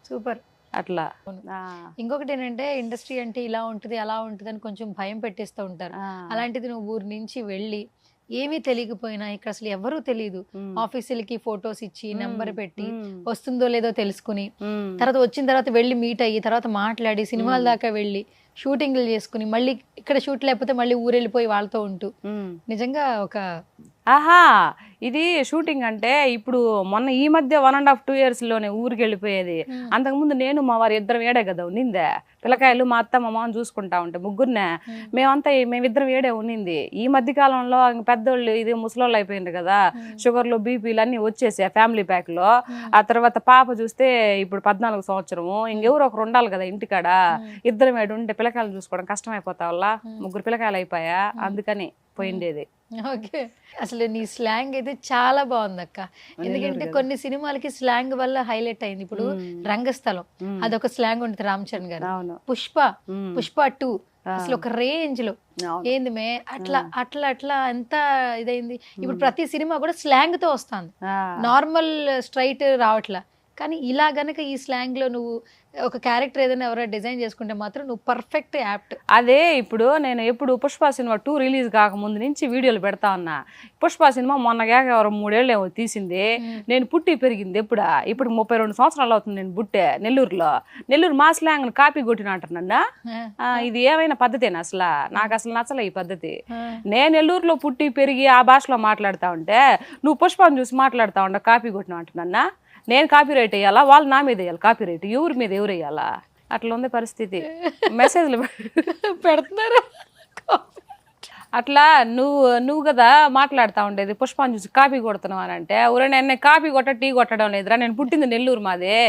సూపర్.
అట్లా
ఇంకొకటి ఏంటంటే ఇండస్ట్రీ అంటే ఇలా ఉంటుంది అలా ఉంటుంది అని కొంచెం భయం పెట్టేస్తూ ఉంటారు. అలాంటిది నువ్వు ఊరి నుంచి వెళ్ళి ఏమీ తెలియకపోయినా ఇక్కడ అసలు ఎవరూ తెలియదు, ఆఫీసులకి ఫొటోస్ ఇచ్చి నెంబర్ పెట్టి వస్తుందో లేదో తెలుసుకుని తర్వాత వచ్చిన తర్వాత వెళ్ళి మీట్ అయ్యి తర్వాత మాట్లాడి సినిమాల దాకా వెళ్ళి షూటింగ్లు చేసుకుని మళ్ళీ ఇక్కడ షూట్ లేకపోతే మళ్ళీ ఊరెళ్ళిపోయి వాళ్ళతో ఉంటూ నిజంగా ఒక
ఆహా ఇది షూటింగ్ అంటే ఇప్పుడు మొన్న ఈ మధ్య 1.5 2 years లోనే ఊరికి వెళ్ళిపోయేది. అంతకుముందు నేను మా వారి ఇద్దరం ఏడే కదా ఉన్నిందే, పిల్లకాయలు మా అత్త మా మామని చూసుకుంటా ఉంటే ముగ్గురునే మేమిద్దరం ఏడే ఉన్నింది. ఈ మధ్య కాలంలో పెద్దోళ్ళు ఇది ముసలోళ్ళు అయిపోయింది కదా, షుగర్లు బీపీలు అన్ని వచ్చేసి ఫ్యామిలీ ప్యాక్ లో. ఆ తర్వాత పాప చూస్తే ఇప్పుడు 14 సంవత్సరము, ఇంకెవరు ఒకరు ఉండాలి కదా ఇంటికాడ. ఇద్దరం ఏడు ఉంటే పిల్లకాయలు చూసుకోవడం కష్టమైపోతా వల్ల ముగ్గురు పిల్లకాయలు అయిపోయా, అందుకని పోయిండేది.
ఓకే, అసలు నీ స్లాంగ్ అయితే చాలా బాగుంది అక్క. ఎందుకంటే కొన్ని సినిమాలకి స్లాంగ్ వల్ల హైలైట్ అయింది. ఇప్పుడు రంగస్థలం అదొక స్లాంగ్ ఉంటుంది రామ్ చరణ్ గారు. పుష్ప 2 అసలు ఒక రేంజ్ లో ఏంది మే అట్లా అట్లా అట్లా ఎంత ఇదైంది. ఇప్పుడు ప్రతి సినిమా కూడా స్లాంగ్ తో వస్తుంది, నార్మల్ స్ట్రైట్ రావట్లా. కానీ ఇలా గనక ఈ స్లాంగ్ లో నువ్వు ఒక క్యారెక్టర్ ఏదైనా ఎవరైనా డిజైన్ చేసుకుంటే మాత్రం నువ్వు పర్ఫెక్ట్ యాప్ట్.
అదే ఇప్పుడు నేను ఎప్పుడు పుష్ప సినిమా 2 రిలీజ్ కాకముందు నుంచి వీడియోలు పెడతా ఉన్నా. పుష్ప సినిమా మొన్నగా ఎవరు 3 ఏళ్ళు ఏమో తీసింది. నేను పుట్టి పెరిగింది ఇప్పుడు 32 సంవత్సరాలు అవుతుంది నేను పుట్టే నెల్లూరు మా స్లాంగ్ కాపీ కొట్టిన అంటారు నన్ను. ఇది ఏమైనా పద్ధతేనా అసలు? నాకు అసలు నచ్చలే ఈ పద్ధతి. నేను నెల్లూరులో పుట్టి పెరిగి ఆ భాషలో మాట్లాడుతా ఉంటే నువ్వు పుష్పను చూసి మాట్లాడుతా ఉండ కాపీ కొట్టిన అంటున్నా. నేను కాపీ రైట్ వేయాలా, వాళ్ళు నా మీద వేయాలి కాపీ రైట్, ఎవరి మీద ఎవరు వేయాలా? అట్లా ఉంది పరిస్థితి. మెసేజ్లు
పెడుతున్నారు
అట్లా. నువ్వు కదా మాట్లాడుతూ ఉండేది పుష్పాన్ని చూసి కాపీ కొడుతున్నావు అని అంటే, నేను కాపీ కొట్ట టీ కొట్టడం లేదురా, నేను పుట్టింది నెల్లూరు మాదే,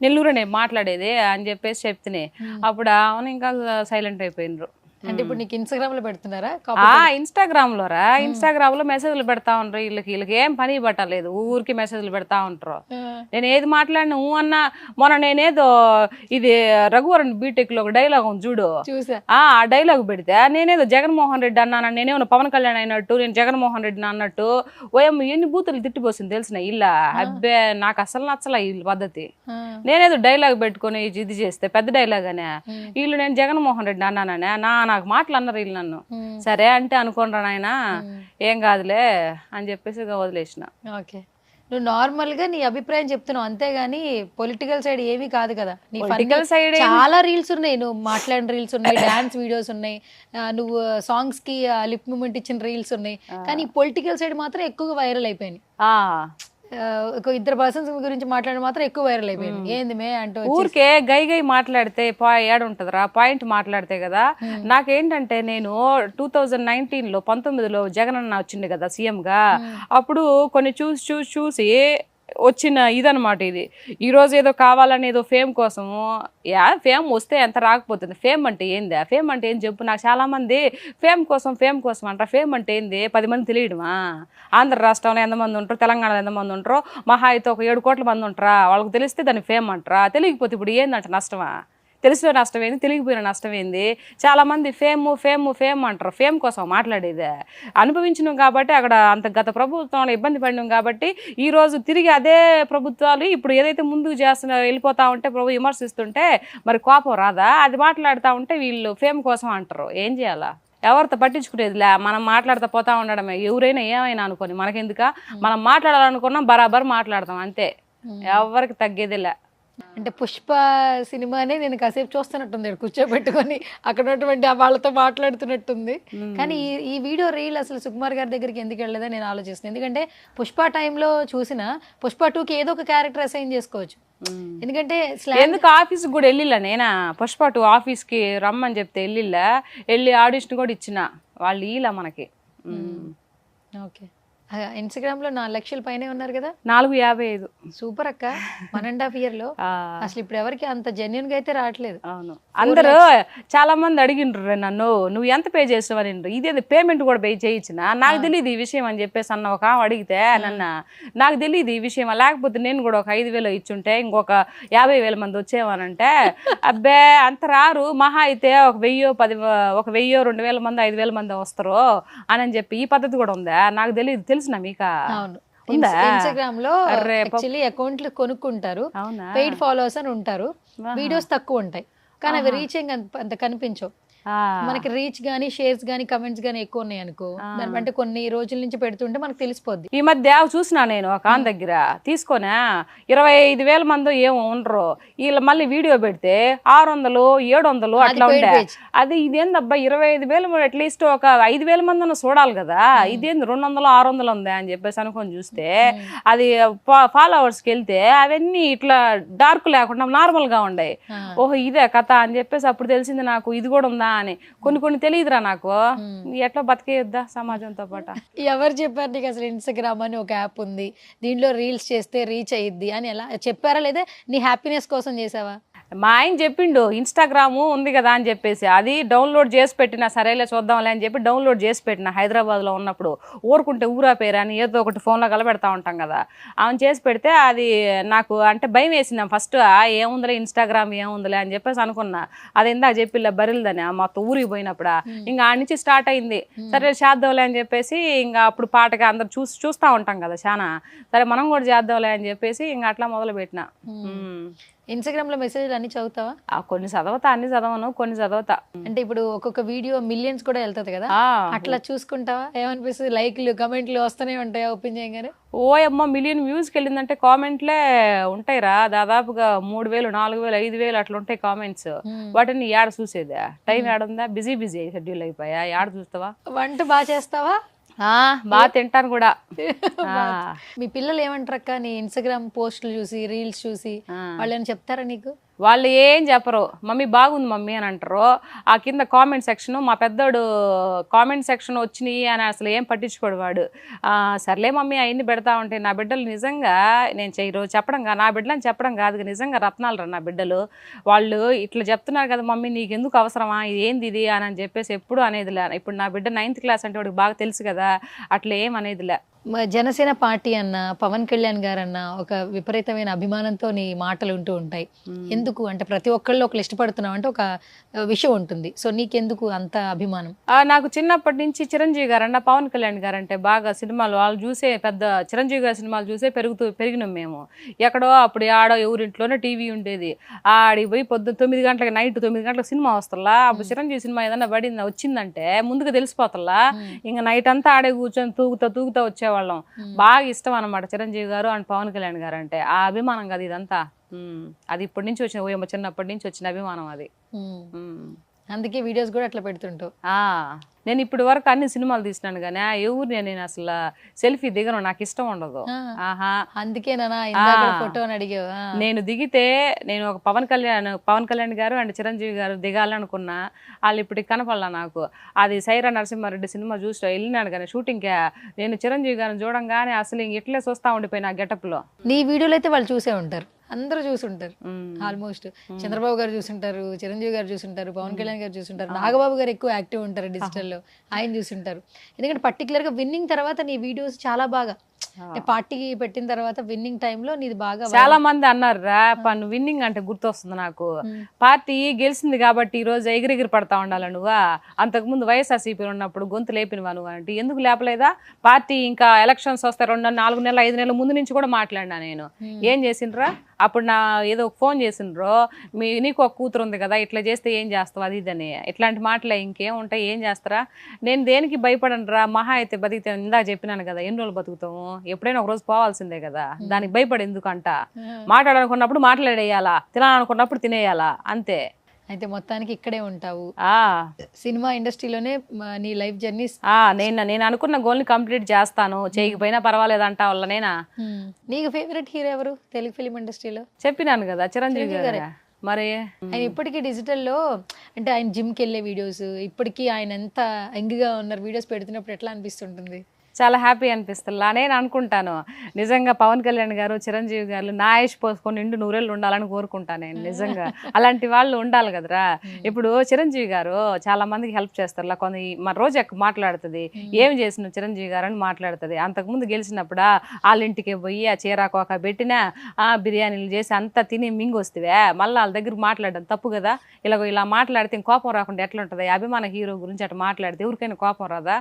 నెల్లూరు నేను మాట్లాడేది అని చెప్పేసి చెప్తే అప్పుడు అవును ఇంకా సైలెంట్ అయిపోయినరు.
అంటే ఇప్పుడు నీకు ఇన్స్టాగ్రామ్ లో పెడుతున్నారా?
ఇన్స్టాగ్రామ్ లో ఇన్స్టాగ్రామ్ లో మెసేజ్లు పెడతా ఉంటారు. వీళ్ళకి ఏం పని పట్టలేదు, ఊరికి మెసేజ్లు పెడతా ఉంటారు. నేను ఏది మాట్లాడినా అన్నా. మొన్న నేనేదో ఇది రఘువరన్ బీటెక్ లో ఒక డైలాగ్ ఉంది చూడు, ఆ డైలాగ్ పెడితే నేనేదో జగన్మోహన్ రెడ్డి అన్నాను, నేనేమో పవన్ కళ్యాణ్ అయినట్టు, నేను జగన్మోహన్ రెడ్డిని అన్నట్టు ఓయమ్మ ఎన్ని బూతులు తిట్టిపోసింది తెలిసిన ఇల్ల. అబ్బే నాకు అసలు నచ్చలే వీళ్ళ పద్ధతి. నేనేదో డైలాగ్ పెట్టుకుని ఇది చేస్తే పెద్ద డైలాగ్ అనే వీళ్ళు నేను జగన్మోహన్ రెడ్డి అన్నాననే నాకు మాటలు అన్నారు వీళ్ళు నన్ను. సరే అంటే అనుకోండి నాయన ఏం కాదులే అని చెప్పేసి వదిలేసిన.
ఓకే, నువ్వు నార్మల్ గా నీ అభిప్రాయం చెప్తున్నావు అంతేగాని పొలిటికల్ సైడ్ ఏమీ కాదు కదా. నీ పొలిటికల్ సైడ్ చాలా రీల్స్ ఉన్నాయి, నువ్వు మాట్లాడిన రీల్స్ ఉన్నాయి, డాన్స్ వీడియోస్ ఉన్నాయి, నువ్వు సాంగ్స్ కి లిప్ మూమెంట్ ఇచ్చిన రీల్స్ ఉన్నాయి. కానీ పొలిటికల్ సైడ్ మాత్రం ఎక్కువగా వైరల్ అయిపోయింది. ఇద్దరు పర్సన్స్ గురించి మాట్లాడి మాత్రం ఎక్కువ వైరల్ అయిపోయింది. ఏంది మే అంటూ
ఊరికే గై ఏడుంటదిరా పాయింట్ మాట్లాడితే కదా. నాకేంటంటే నేను 2019లో 19లో జగన్ అన్న వచ్చింది కదా సీఎం గా, అప్పుడు కొన్ని చూసి వచ్చిన ఇదనమాట ఇది. ఈరోజు ఏదో కావాలని ఏదో ఫేమ్ కోసము, ఫేమ్ వస్తే ఎంత రాకపోతుంది. ఫేమ్ అంటే ఏంది, ఫేమ్ అంటే ఏం చెప్పు. నాకు చాలా మంది ఫేమ్ కోసం అంటారు. ఫేమ్ అంటే ఏంది 10 మంది తెలియడమా? ఆంధ్ర రాష్ట్రంలో ఎంతమంది ఉంటారు, తెలంగాణలో ఎంతమంది ఉంటారో, మహా అయితే ఒక 7 కోట్ల మంది ఉంటారా, వాళ్ళకి తెలిస్తే దాన్ని ఫేమ్ అంటారా? తెలియకపోతే ఇప్పుడు ఏందంట నష్టమా? తెలిసిన నష్టం ఏంది, తెలియకపోయిన నష్టం ఏంది? చాలా మంది ఫేమ్ అంటారు. ఫేమ్ కోసం మాట్లాడేది అనుభవించినాం కాబట్టి, అక్కడ అంత గత ప్రభుత్వంలో ఇబ్బంది పడినాం కాబట్టి ఈ రోజు తిరిగి అదే ప్రభుత్వాలు ఇప్పుడు ఏదైతే ముందుకు వెళ్ళిపోతా ఉంటే ప్రభు విమర్శిస్తుంటే మరి కోపం రాదా? అది మాట్లాడుతూ ఉంటే వీళ్ళు ఫేమ్ కోసం అంటారు. ఏం చేయాలా? ఎవరితో పట్టించుకునేదిలే, మనం మాట్లాడుతూ పోతా ఉండడమే. ఎవరైనా ఏమైనా అనుకోని మనకెందుక, మనం మాట్లాడాలనుకున్నాం బరాబర్ మాట్లాడతాం అంతే, ఎవరికి తగ్గేదిలే.
అంటే పుష్ప సినిమానే నేను కాసేపు చూస్తున్నట్టుంది, కూర్చోబెట్టుకొని అక్కడ ఉన్నటువంటి వాళ్ళతో మాట్లాడుతున్నట్టుంది. కానీ ఈ వీడియో రీల్ అసలు సుకుమార్ గారి దగ్గరికి ఎందుకు వెళ్ళలేదని నేను ఆలోచిస్తున్నాను. ఎందుకంటే పుష్ప టైంలో చూసిన పుష్ప 2కి ఏదో ఒక క్యారెక్టర్ అసైన్ చేసుకోవచ్చు. ఎందుకంటే
ఎందుకు ఆఫీస్కి కూడా వెళ్ళిలా, నేనా పుష్ప 2 ఆఫీస్కి రమ్మని చెప్తే వెళ్ళి ఆడిషన్ కూడా ఇచ్చిన వాళ్ళు ఇలా మనకి.
ఓకే, ఇన్స్టాగ్రామ్ లో 4 లక్షల పైనే ఉన్నారు కదా.
455.
సూపర్ అక్క. 1.5 year లో అసలు ఇప్పుడు ఎవరికి అంత జెన్యున్ గా అయితే రావట్లేదు.
అవును, అందరూ చాలా మంది అడిగిండ్రు నన్ను, నువ్వు ఎంత పే చేస్తావని. ఇదేది పేమెంట్ కూడా పే చేయించిన, నాకు తెలియదు ఈ విషయం అని చెప్పేసి అన్న ఒక అడిగితే నన్ను, నాకు తెలియదు ఈ విషయం, లేకపోతే నేను కూడా ఒక 5,000 ఇచ్చుంటే ఇంకొక 50,000 మంది వచ్చేవానంటే అబ్బే అంత రారు, మహా అయితే ఒక 1,000 2,000 మంది 5,000 మంది వస్తారు అని చెప్పి ఈ పద్ధతి కూడా ఉందా? నాకు తెలియదు. తెలిసిన మీకా?
అవును, ఇన్స్టాగ్రామ్ లో యాక్చువల్లీ అకౌంట్లు కొనుక్కుంటారు, పెయిడ్ ఫాలోవర్స్ అని ఉంటారు, వీడియోస్ తక్కువ ఉంటాయి కానీ అవి రీచింగ్ అంత కనిపించవు. మనకి రీచ్ గానీ షేర్స్ గానీ కమెంట్స్ గానీ ఎక్కువ ఉన్నాయి అనుకో, అంటే కొన్ని రోజుల నుంచి పెడుతుంటే మనకు తెలిసిపోద్ది.
ఈ మధ్య చూసినా నేను ఒక ఆన్ దగ్గర తీసుకొనా 25,000 మంది ఏమో ఉండరు, వీళ్ళు మళ్ళీ వీడియో పెడితే 600 700 అట్లా ఉండే. అది ఇదేందబ్బా 25,000 అట్లీస్ట్ ఒక 5,000 మంది చూడాలి కదా, ఇదేంది 200 600 ఉందా అని చెప్పేసి అనుకొని చూస్తే అది ఫాలోవర్స్కి వెళ్తే అవన్నీ ఇట్లా డార్క్ లేకుండా నార్మల్ గా ఉండే. ఓహో ఇదే కథ అని చెప్పేసి అప్పుడు తెలిసింది నాకు, ఇది కూడా ఉందా అని. కొన్ని తెలియదురా నాకు, ఎట్లా బతికేయొద్దా సమాజంతో పాటు.
ఎవరు చెప్పారు నీకు అసలు ఇన్స్టాగ్రామ్ అని ఒక యాప్ ఉంది, దీంట్లో రీల్స్ చేస్తే రీచ్ అయ్యిద్ది అని ఎలా చెప్పారా, లేదా నీ హ్యాపీనెస్ కోసం చేసావా?
మా ఆయన చెప్పిండు ఇన్స్టాగ్రాము ఉంది కదా అని చెప్పేసి, అది డౌన్లోడ్ చేసి పెట్టినా సరేలే చూద్దాంలే అని చెప్పి డౌన్లోడ్ చేసి పెట్టిన. హైదరాబాద్లో ఉన్నప్పుడు ఊరుకుంటే ఊరా పేరు అని ఏదో ఒకటి ఫోన్లో కలబెడతా ఉంటాం కదా, ఆమె చేసి పెడితే అది నాకు అంటే భయం వేసింది ఫస్ట్. ఏముందిలే ఇన్స్టాగ్రామ్ ఏముందిలే అని చెప్పేసి అనుకున్నా. అది ఇందాక చెప్పిల్ల బరిల్దని మొత్తం ఊరికి పోయినప్పుడు ఇంకా ఆడ నుంచి స్టార్ట్ అయింది. సరే చేద్దాంలే అని చెప్పేసి ఇంకా అప్పుడు పాటగా అందరు చూస్తూ ఉంటాం కదా చాలా, సరే మనం కూడా చేద్దాంలే అని చెప్పేసి ఇంకా అట్లా మొదలు పెట్టిన.
ఇన్స్టాగ్రామ్ లో మెసేజ్లు అన్ని చదువుతావా?
కొన్ని చదవతా, అన్ని చదవను, కొన్ని చదవతా.
అంటే ఇప్పుడు ఒక్కొక్క వీడియో మిలియన్స్ కూడా వెళ్తుంది కదా, అట్లా చూసుకుంటావా? ఏమనిపిస్తుంది? లైక్లు కమెంట్లు వస్తూనే ఉంటాయా ఓపెన్ చేయగానే?
ఓయమ్మ మిలియన్ వ్యూస్కి వెళ్ళిందంటే కామెంట్లే ఉంటాయిరా, దాదాపుగా 3,000 4,000 5,000 అట్లా ఉంటాయి కామెంట్స్. వాటిని యాడ చూసేదా, టైం ఏడుందా, బిజీ షెడ్యూల్ అయిపోయా, యాడ చూస్తావా?
వంట బాగా చేస్తావా?
బాగా తింటాను కూడా.
మీ పిల్లలు ఏమంటారు అక్క నీ ఇన్స్టాగ్రామ్ పోస్టులు చూసి రీల్స్ చూసి? వాళ్ళు ఏమైనా చెప్తారా నీకు?
వాళ్ళు ఏం చెప్పరు, మమ్మీ బాగుంది మమ్మీ అని అంటారు. ఆ కింద కామెంట్ సెక్షన్, మా పెద్దోడు కామెంట్ సెక్షన్ వచ్చినాయి అని అసలు ఏం పట్టించుకోడు వాడు. సర్లే మమ్మీ అవన్నీ పెడతా ఉంటే నా బిడ్డలు నిజంగా నేను ఈరోజు చెప్పడం కాదు, నా బిడ్డలని చెప్పడం కాదు, నిజంగా రత్నాలు రా నా బిడ్డలు. వాళ్ళు ఇట్లా చెప్తున్నారు కదా మమ్మీ నీకు ఎందుకు అవసరమా, ఇది ఏంది ఇది అని చెప్పేసి ఎప్పుడు అనేదిలే. ఇప్పుడు నా బిడ్డ 9th క్లాస్ అంటే వాడికి బాగా తెలుసు కదా, అట్లా ఏం అనేదిలే.
జనసేన పార్టీ అన్న, పవన్ కళ్యాణ్ గారు అన్న ఒక విపరీతమైన అభిమానంతో నీ మాటలు ఉంటూ ఉంటాయి. ఎందుకు అంటే ప్రతి ఒక్కళ్ళు ఒకళ్ళు ఇష్టపడుతున్నావు అంటే ఒక విషయం ఉంటుంది. సో నీకెందుకు అంత అభిమానం?
నాకు చిన్నప్పటి నుంచి చిరంజీవి గారు అన్న, పవన్ కళ్యాణ్ గారు అంటే బాగా సినిమాలు వాళ్ళు చూసే, పెద్ద చిరంజీవి గారి సినిమాలు చూసే పెరిగినాం మేము. ఎక్కడో అప్పుడు ఆడో ఎవరింట్లోనే టీవీ ఉండేది, ఆడికి పోయి పొద్దున్న 9 గంటలకు నైట్ 9 గంటలకు సినిమా వస్తల్లా. అప్పుడు చిరంజీవి సినిమా ఏదన్నా వచ్చిందంటే ముందుకు తెలిసిపోతల్లా, ఇంకా నైట్ అంతా ఆడే కూర్చొని తూగుతా వచ్చేవాళ్ళం. బాగా ఇష్టం అనమాట చిరంజీవి గారు అండ్ పవన్ కళ్యాణ్ గారు అంటే. ఆ అభిమానం కదా ఇదంతా, అది ఇప్పటి నుంచి వచ్చిన, చిన్నప్పటి నుంచి వచ్చిన అభిమానం అది.
అందుకే వీడియోస్ కూడా అట్లా పెడుతుంటావు.
నేను ఇప్పటి వరకు అన్ని సినిమాలు తీసినాను కానీ ఎవరిని నేను అసలు సెల్ఫీ దిగను, నాకు ఇష్టం ఉండదు.
అందుకేనా ఫోటో అని అడిగావు?
నేను దిగితే నేను ఒక పవన్ కళ్యాణ్ గారు అండ్ చిరంజీవి గారు దిగాలనుకున్నా, వాళ్ళు ఇప్పటికి కనపడలా నాకు. అది సైరా నరసింహారెడ్డి సినిమా చూసి వెళ్ళినాను కానీ షూటింగ్కే, నేను చిరంజీవి గారిని చూడంగానే అసలు ఇంక ఇట్లే చూస్తా ఉండిపోయిన ఆ గెటప్ లో.
నీ వీడియోలో అయితే వాళ్ళు చూసే ఉంటారు, అందరూ చూసుంటారు ఆల్మోస్ట్. చంద్రబాబు గారు చూసుంటారు, చిరంజీవి గారు చూసుంటారు, పవన్ కళ్యాణ్ గారు చూసుంటారు, నాగబాబు గారు ఎక్కువ యాక్టివ్ ఉంటారు డిజిటల్లో, ఆయన చూసుంటారు. ఎందుకంటే పర్టికులర్ గా విన్నింగ్ తర్వాత నీ వీడియోస్ చాలా బాగా, పార్టీకి పెట్టిన తర్వాత విన్నింగ్ టైంలో నీది బాగా.
చాలా మంది అన్నారు రా పన్ను విన్నింగ్ అంటే గుర్తొస్తుంది నాకు, పార్టీ గెలిచింది కాబట్టి ఈ రోజు ఎగిరెగిరి పడతా ఉండాలి నువ్వా, అంతకుముందు వైఎస్ఆర్సీపీ ఉన్నప్పుడు గొంతు లేపినవా నువ్వు అంటే. ఎందుకు లేపలేదా? పార్టీ ఇంకా ఎలక్షన్స్ వస్తే 2 నెలలు 4 నెలలు 5 నెలల ముందు నుంచి కూడా మాట్లాడినా నేను. ఏం చేసిండ్రా అప్పుడు, నా ఏదో ఫోన్ చేసిండ్రో, నీకు ఒక కూతురు ఉంది కదా, ఇట్లా చేస్తే ఏం చేస్తావు అది ఇదని, ఇట్లాంటి మాటలే ఇంకేం ఉంటాయి, ఏం చేస్తారా? నేను దేనికి భయపడను రా, మహా అయితే బతికితే ఇందాక చెప్పినాను కదా, ఎన్ని రోజులు బతుకుతాము, ఎప్పుడైనా ఒక రోజు పోవాల్సిందే కదా, దానికి భయపడి ఎందుకంట. మాట్లాడాలనుకున్నప్పుడు మాట్లాడేయాలా, తినాలనుకున్నప్పుడు తినేయాలా, అంతే.
అయితే మొత్తానికి ఇక్కడే ఉంటావు, సినిమా ఇండస్ట్రీలోనే నీ లైఫ్ జర్నీ.
నేను అనుకున్న గోల్ ని కంప్లీట్ చేస్తాను, చేయకపోయినా పర్వాలేదు అంటా వల్ల. నేనా
నీకు ఫేవరెట్ హీరో ఎవరు తెలుగు ఫిలిం ఇండస్ట్రీలో?
చెప్పినాను కదా చిరంజీవి గారు. మరి
ఆయన ఇప్పటికీ డిజిటల్లో అంటే ఆయన జిమ్కి వెళ్ళే వీడియోస్, ఇప్పటికీ ఆయన ఎంత యంగ్గా ఉన్నారు వీడియోస్ పెడుతున్నప్పుడు ఎట్లా అనిపిస్తుంటుంది?
చాలా హ్యాపీ అనిపిస్తుందిలా. నేను అనుకుంటాను నిజంగా పవన్ కళ్యాణ్ గారు, చిరంజీవి గారు నా ఆయుష్ పోసుకొని 200 ఉండాలని కోరుకుంటాను నేను. నిజంగా అలాంటి వాళ్ళు ఉండాలి కదరా. ఇప్పుడు చిరంజీవి గారు చాలా మందికి హెల్ప్ చేస్తారు. కొన్ని మన రోజు మాట్లాడుతుంది, ఏం చేసిన చిరంజీవి గారు అని మాట్లాడుతుంది. అంతకుముందు గెలిచినప్పుడు వాళ్ళ ఇంటికి పోయి ఆ చీరాకోక పెట్టినా బిర్యానీలు చేసి అంతా తిని మింగొస్తే మళ్ళీ వాళ్ళ దగ్గర మాట్లాడడం తప్పు కదా. ఇలా మాట్లాడితే కోపం రాకుండా ఎట్లా ఉంటుంది? అభిమాన హీరో గురించి అట్లా మాట్లాడితే ఎవరికైనా కోపం రాదా?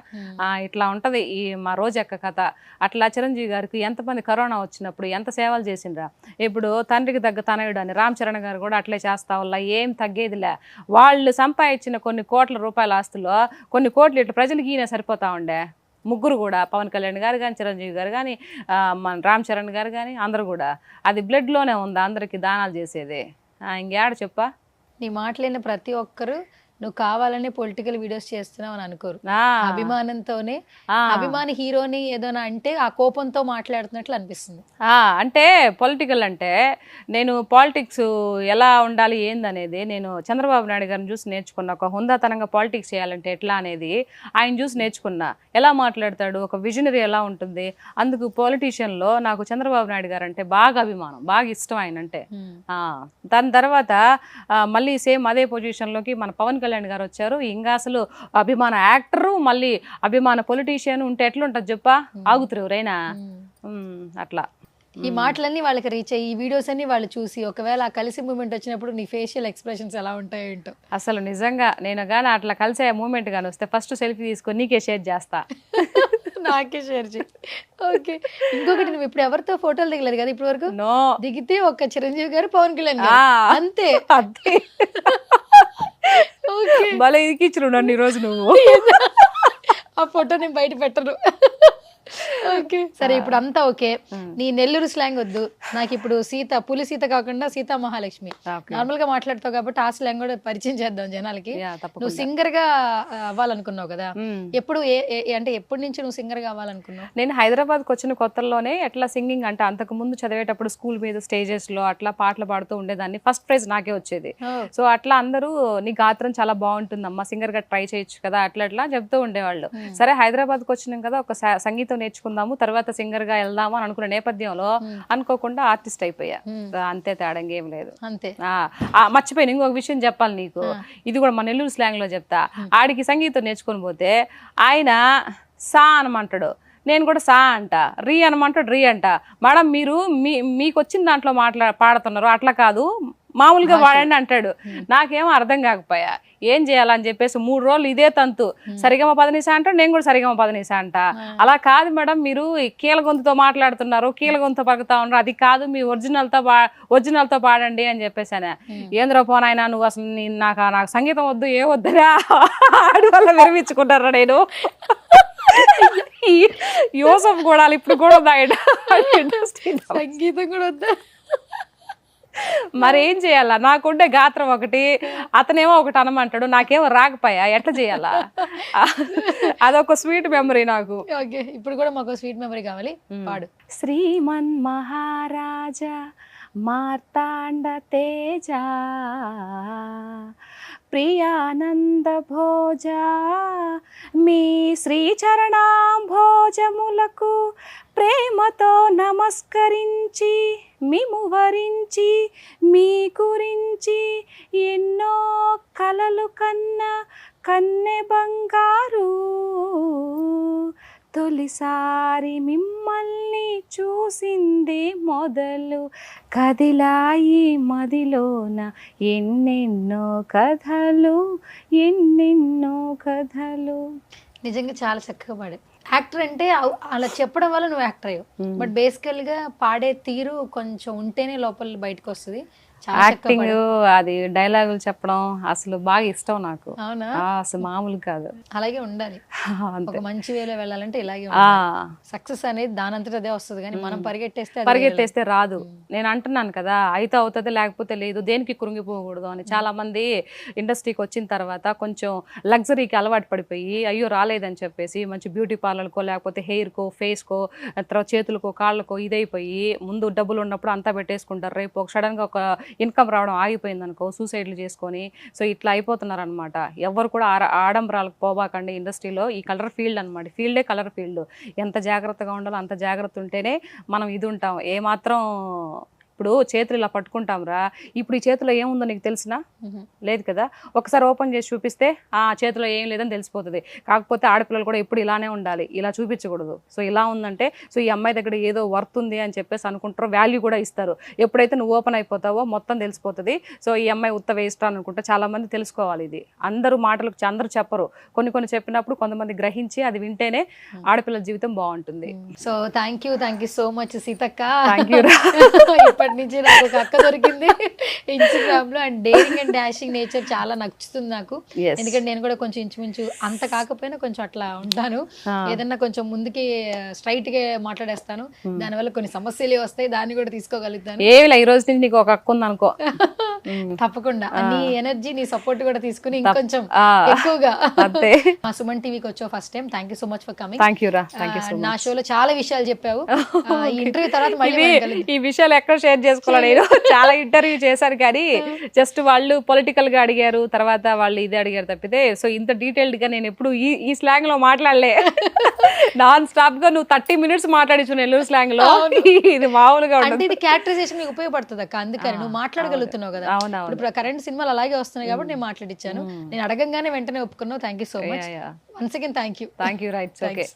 ఇట్లా ఉంటది ఈ మా రోజక్క కథ. అట్లా చిరంజీవి గారికి ఎంతమంది కరోనా వచ్చినప్పుడు ఎంత సేవలు చేసిండ్రా. ఇప్పుడు తండ్రికి తగ్గ తనయుడు అని రామ్ చరణ్ గారు కూడా అట్లే చేస్తా వల్ల ఏం తగ్గేదిలే. వాళ్ళు సంపాదించిన కొన్ని కోట్ల రూపాయల ఆస్తుల్లో కొన్ని కోట్లు ఇట్లా ప్రజలకి ఈయన సరిపోతా ఉండే. ముగ్గురు కూడా, పవన్ కళ్యాణ్ గారు కానీ, చిరంజీవి గారు కానీ, మన రామ్ చరణ్ గారు కానీ, అందరూ కూడా అది బ్లడ్లోనే ఉంది అందరికి దానాలు చేసేది. ఇంకేడ చెప్పా.
నీ మాటలైన ప్రతి ఒక్కరు నువ్వు కావాలని పొలిటికల్ వీడియోస్ చేస్తున్నావు అని అనుకోరు. అభిమానంతోనే అభిమాని హీరోని ఏదైనా అంటే ఆ కోపంతో మాట్లాడుతున్నట్లు అనిపిస్తుంది.
అంటే పొలిటికల్ అంటే నేను పాలిటిక్స్ ఎలా ఉండాలి ఏందనేది నేను చంద్రబాబు నాయుడు గారిని చూసి నేర్చుకున్నా. ఒక హుందాతనంగా పాలిటిక్స్ చేయాలంటే ఎట్లా అనేది ఆయన చూసి నేర్చుకున్నా. ఎలా మాట్లాడతాడు, ఒక విజనరీ ఎలా ఉంటుంది. అందుకు పొలిటీషియన్లో నాకు చంద్రబాబు నాయుడు గారు అంటే బాగా అభిమానం, బాగా ఇష్టం ఆయన అంటే. దాని తర్వాత మళ్ళీ సేమ్ అదే పొజిషన్లోకి మన పవన్ కళ్యాణ్ గారు వచ్చారు. ఇంకా అసలు అభిమాన యాక్టరు మళ్ళీ అభిమాన పొలిటీషియన్ ఉంటే ఎట్లుంటది చెప్పా, ఆగుతురు ఎవరైనా. అట్లా
ఈ మాటలన్నీ వాళ్ళకి రీచ్ అయ్యి ఈ వీడియోస్ అన్ని వాళ్ళు చూసి ఒకవేళ ఆ కలిసి మూమెంట్ వచ్చినప్పుడు నీ ఫేషియల్ ఎక్స్ప్రెషన్స్ ఎలా ఉంటాయో ఏంటో.
అసలు నిజంగా నేను కానీ అట్లా కలిసే మూమెంట్ కానీ వస్తే ఫస్ట్ సెల్ఫీ తీసుకొని నీకే షేర్ చేస్తా.
నాకే షేర్ చేయి. ఓకే, ఇంకొకటి నువ్వు ఇప్పుడు ఎవరితో ఫోటోలు దిగలేదు కదా ఇప్పటి వరకు?
నో,
దిగితే ఒక చిరంజీవి గారు, పవన్ కళ్యాణ్ అంతే.
అంతే. భలే ఇచ్చిన నన్ను ఈరోజు నువ్వు.
ఆ ఫోటో నేను బయట పెట్టను. ఓకే సరే, ఇప్పుడు అంతా ఓకే. నీ నెల్లూరు స్లాంగ్ వద్దు నాకు. ఇప్పుడు పులి సీత కాకుండా సీతా మహాలక్ష్మి నార్మల్ గా మాట్లాడతావు కాబట్టి ఆ స్లాంగ్ కూడా పరిచయం చేద్దాం జనాలకి. నువ్వు సింగర్ గా అవ్వాలనుకున్నావు కదా, ఎప్పుడు అంటే ఎప్పటి నుంచి నువ్వు సింగర్ గా అవ్వాలనుకున్నావు?
నేను హైదరాబాద్కి వచ్చిన కొత్తలోనే ఎట్లా సింగింగ్ అంటే అంతకు ముందు చదివేటప్పుడు స్కూల్ మీద స్టేజెస్ లో అట్లా పాటలు పాడుతూ ఉండేదాన్ని. ఫస్ట్ ప్రైజ్ నాకే వచ్చేది. సో అట్లా అందరూ నీ గాత్రం చాలా బాగుంటుందమ్మా, సింగర్ గా ట్రై చేయొచ్చు కదా, అట్లా అట్లా చెప్తూ ఉండేవాళ్ళు. సరే హైదరాబాద్కి వచ్చినాం కదా, ఒక సంగీతం నేర్చుకుందాము, తర్వాత సింగర్ గా వెళ్దాము అని అనుకున్న నేపథ్యంలో అనుకోకుండా ఆర్టిస్ట్ అయిపోయా. అంతే, తేడా ఏం లేదు.
అంతే.
మర్చిపోయిన ఇంకొక విషయం చెప్పాలి నీకు, ఇది కూడా మన నెల్లూరు స్లాంగ్ లో చెప్తా. ఆడికి సంగీతం నేర్చుకొని పోతే ఆయన సా అనమంటాడు, నేను కూడా సా అంట. రీ అనమంటాడు, రీ అంట. మేడం మీరు మీకు వచ్చిన దాంట్లో పాడుతున్నారు, అట్లా కాదు మామూలుగా వాడండి అంటాడు. నాకేమో అర్థం కాకపోయా, ఏం చేయాలని చెప్పేసి 3 రోజులు ఇదే తంతు. సరిగమ పదనిసా అంటాడు, నేను కూడా సరిగమ పదనిసా అంట. అలా కాదు మేడం, మీరు కీల గొంతుతో మాట్లాడుతున్నారు, కీల గొంతు పలుకుతా ఉన్నారు, అది కాదు, మీ ఒరిజినల్తో పాడండి అని చెప్పేసాను. ఏంద్రో పోనాయన నువ్వు అసలు నాకు సంగీతం వద్దు, ఏ వద్దురా ఆడి వల్ల విరమించుకుంటారా. నేను యూసఫ్ కూడా ఇప్పుడు కూడా
సంగీతం కూడా వద్దా?
మరేం చేయాలా, నాకుండే గాత్రం ఒకటి, అతనేమో ఒకటి అనమంటాడు, నాకేమో రాకపోయా, ఎట్లా చేయాలా? అదొక స్వీట్ మెమరీ నాకు.
ఓకే, ఇప్పుడు కూడా మాకు స్వీట్ మెమరీ కావాలి, పాడు.
శ్రీమన్ మహారాజా మార్తాండ తేజ ప్రియానంద భోజ మీ శ్రీచరణాంభోజములకు ప్రేమతో నమస్కరించి మిము వరించి మీ గురించి ఎన్నో కలలు కన్నె బంగారు తొలిసారి మిమ్మల్ని చూసింది మొదలు కదిలాయి మదిలోన ఎన్నెన్నో కథలు.
నిజంగా చాలా చక్కగా పాడే. యాక్టర్ అంటే అలా చెప్పడం వల్ల నువ్వు యాక్టర్ అయ్యావు, బట్ బేసికల్ గా పాడే తీరు కొంచెం ఉంటేనే లోపల బయటకు వస్తుంది.
యాక్టింగ్, అది డైలాగులు చెప్పడం అసలు బాగా ఇష్టం నాకు.
అవునా?
అసలు మామూలు కాదు.
అలాగే ఉండాలి, ఒక మంచి వేలో వెళ్ళాలంటే ఇలాగే. సక్సెస్ అనేది దానంతట అదే వస్తుంది, కానీ మనం పరిగెట్టేస్తే
రాదు. నేను అంటున్నాను కదా, అయితే అవుతుంది లేకపోతే లేదు, దేనికి కృంగిపోకూడదు అని. చాలా మంది ఇండస్ట్రీకి వచ్చిన తర్వాత కొంచెం లగ్జరీకి అలవాటు పడిపోయి అయ్యో రాలేదని చెప్పేసి మంచి బ్యూటీ పార్లర్కో లేకపోతే హెయిర్కో ఫేస్కో తర్వాత చేతులకో కాళ్ళకో ఇదైపోయి ముందు డబ్బులు ఉన్నప్పుడు అంతా పెట్టేసుకుంటారు. రేపు ఒక సడన్గా ఒక ఇన్కమ్ రావడం ఆగిపోయింది అనుకో, సూసైడ్లు చేసుకొని సో ఇట్లా అయిపోతున్నారు అనమాట. ఎవరు కూడా ఆడంబరాలకు పోబాకండి. ఇండస్ట్రీలో ఈ కలర్ ఫీల్డ్ అనమాట, ఫీల్డే కలర్ ఫీల్డ్. ఎంత జాగ్రత్తగా ఉండాలో అంత జాగ్రత్త ఉంటేనే మనం ఇది ఉంటాం. ఏమాత్రం ఇప్పుడు చేతులు ఇలా పట్టుకుంటాం రా, ఇప్పుడు ఈ చేతిలో ఏముందో నీకు తెలిసినా లేదు కదా. ఒకసారి ఓపెన్ చేసి చూపిస్తే ఆ చేతిలో ఏం లేదని తెలిసిపోతుంది. కాకపోతే ఆడపిల్లలు కూడా ఎప్పుడు ఇలానే ఉండాలి, ఇలా చూపించకూడదు. సో ఇలా ఉందంటే సో ఈ అమ్మాయి దగ్గర ఏదో వర్త్ ఉంది అని చెప్పేసి అనుకుంటారు, వాల్యూ కూడా ఇస్తారు. ఎప్పుడైతే నువ్వు ఓపెన్ అయిపోతావో మొత్తం తెలిసిపోతుంది. సో ఈ అమ్మాయి ఉత్త వేస్ట్ అని అనుకుంటే చాలా మంది తెలుసుకోవాలి. ఇది అందరూ మాటలకు అందరూ చెప్పరు, కొన్ని చెప్పినప్పుడు కొంతమంది గ్రహించి అది వింటేనే ఆడపిల్లల జీవితం బాగుంటుంది.
So thank you so much Seethakka.
Thank you.
ఇప్పటి నుంచి నాకు ఒక అక్క దొరికింది ఇన్స్టాగ్రామ్ లో. And daring and dashing nature చాలా నచ్చుతుంది నాకు.
Yes.
ఎందుకంటే నేను కూడా కొంచెం ఇంచుమించు అంత కాకపోయినా కొంచెం అట్లా ఉంటాను. ఏదన్నా కొంచెం ముందుకి స్ట్రైట్ గా మాట్లాడేస్తాను, దానివల్ల కొన్ని సమస్యలు వస్తాయి, దాన్ని కూడా తీసుకోగలుగుతాను.
ఏమిలా ఈ రోజు నుంచి నీకు ఒక అక్క ఉంది అనుకో.
తప్పకుండా నీ ఎనర్జీ నీ సపోర్ట్ కూడా తీసుకుని ఇంకొంచెం ఎక్కువగా.
అంతే.
మా సుమన్ టీవీకి వచ్చావు first time. Thank you so much for coming.
Thank you రా. థ్యాంక్ యూ సో
నా
మచ్.
షోలో చాలా విషయాలు చెప్పావు. ఈ ఇంటర్వ్యూ తర్వాత మళ్ళీ మనం కలుద్దాం.
ఈ విషయాలు ఎక్కడ షేర్ చేసుకోవాలి, నేను చాలా ఇంటర్వ్యూ చేశాను కానీ జస్ట్ వాళ్ళు పొలిటికల్ గా అడిగారు, తర్వాత వాళ్ళు ఇది అడిగారు తప్పితే సో ఇంత డీటెయిల్డ్ గా నేను ఎప్పుడు ఈ స్లాంగ్ లో మాట్లాడలే. నాన్ స్టాప్ గా నువ్వు 30 minutes మాట్లాడించు నెల్లూరు స్లాంగ్ లో. ఇది మామూలుగా
అంటే
ఉండదు.
ఇది క్యారెక్టరైజేషన్ మీకు ఉపయోగపడుతుంది అక్క, అందుకని నువ్వు మాట్లాడగలుగుతున్నావు కదా.
అవునవును.
ఇప్పుడు కరెంట్ సినిమాలు అలాగే వస్తున్నాయి కాబట్టి నేను మాట్లాడిచ్చాను. నేను అడగంగానే వెంటనే ఒప్పుకున్నావు. Thank you so much. Once again thank you.
Thank you. Right. Okay.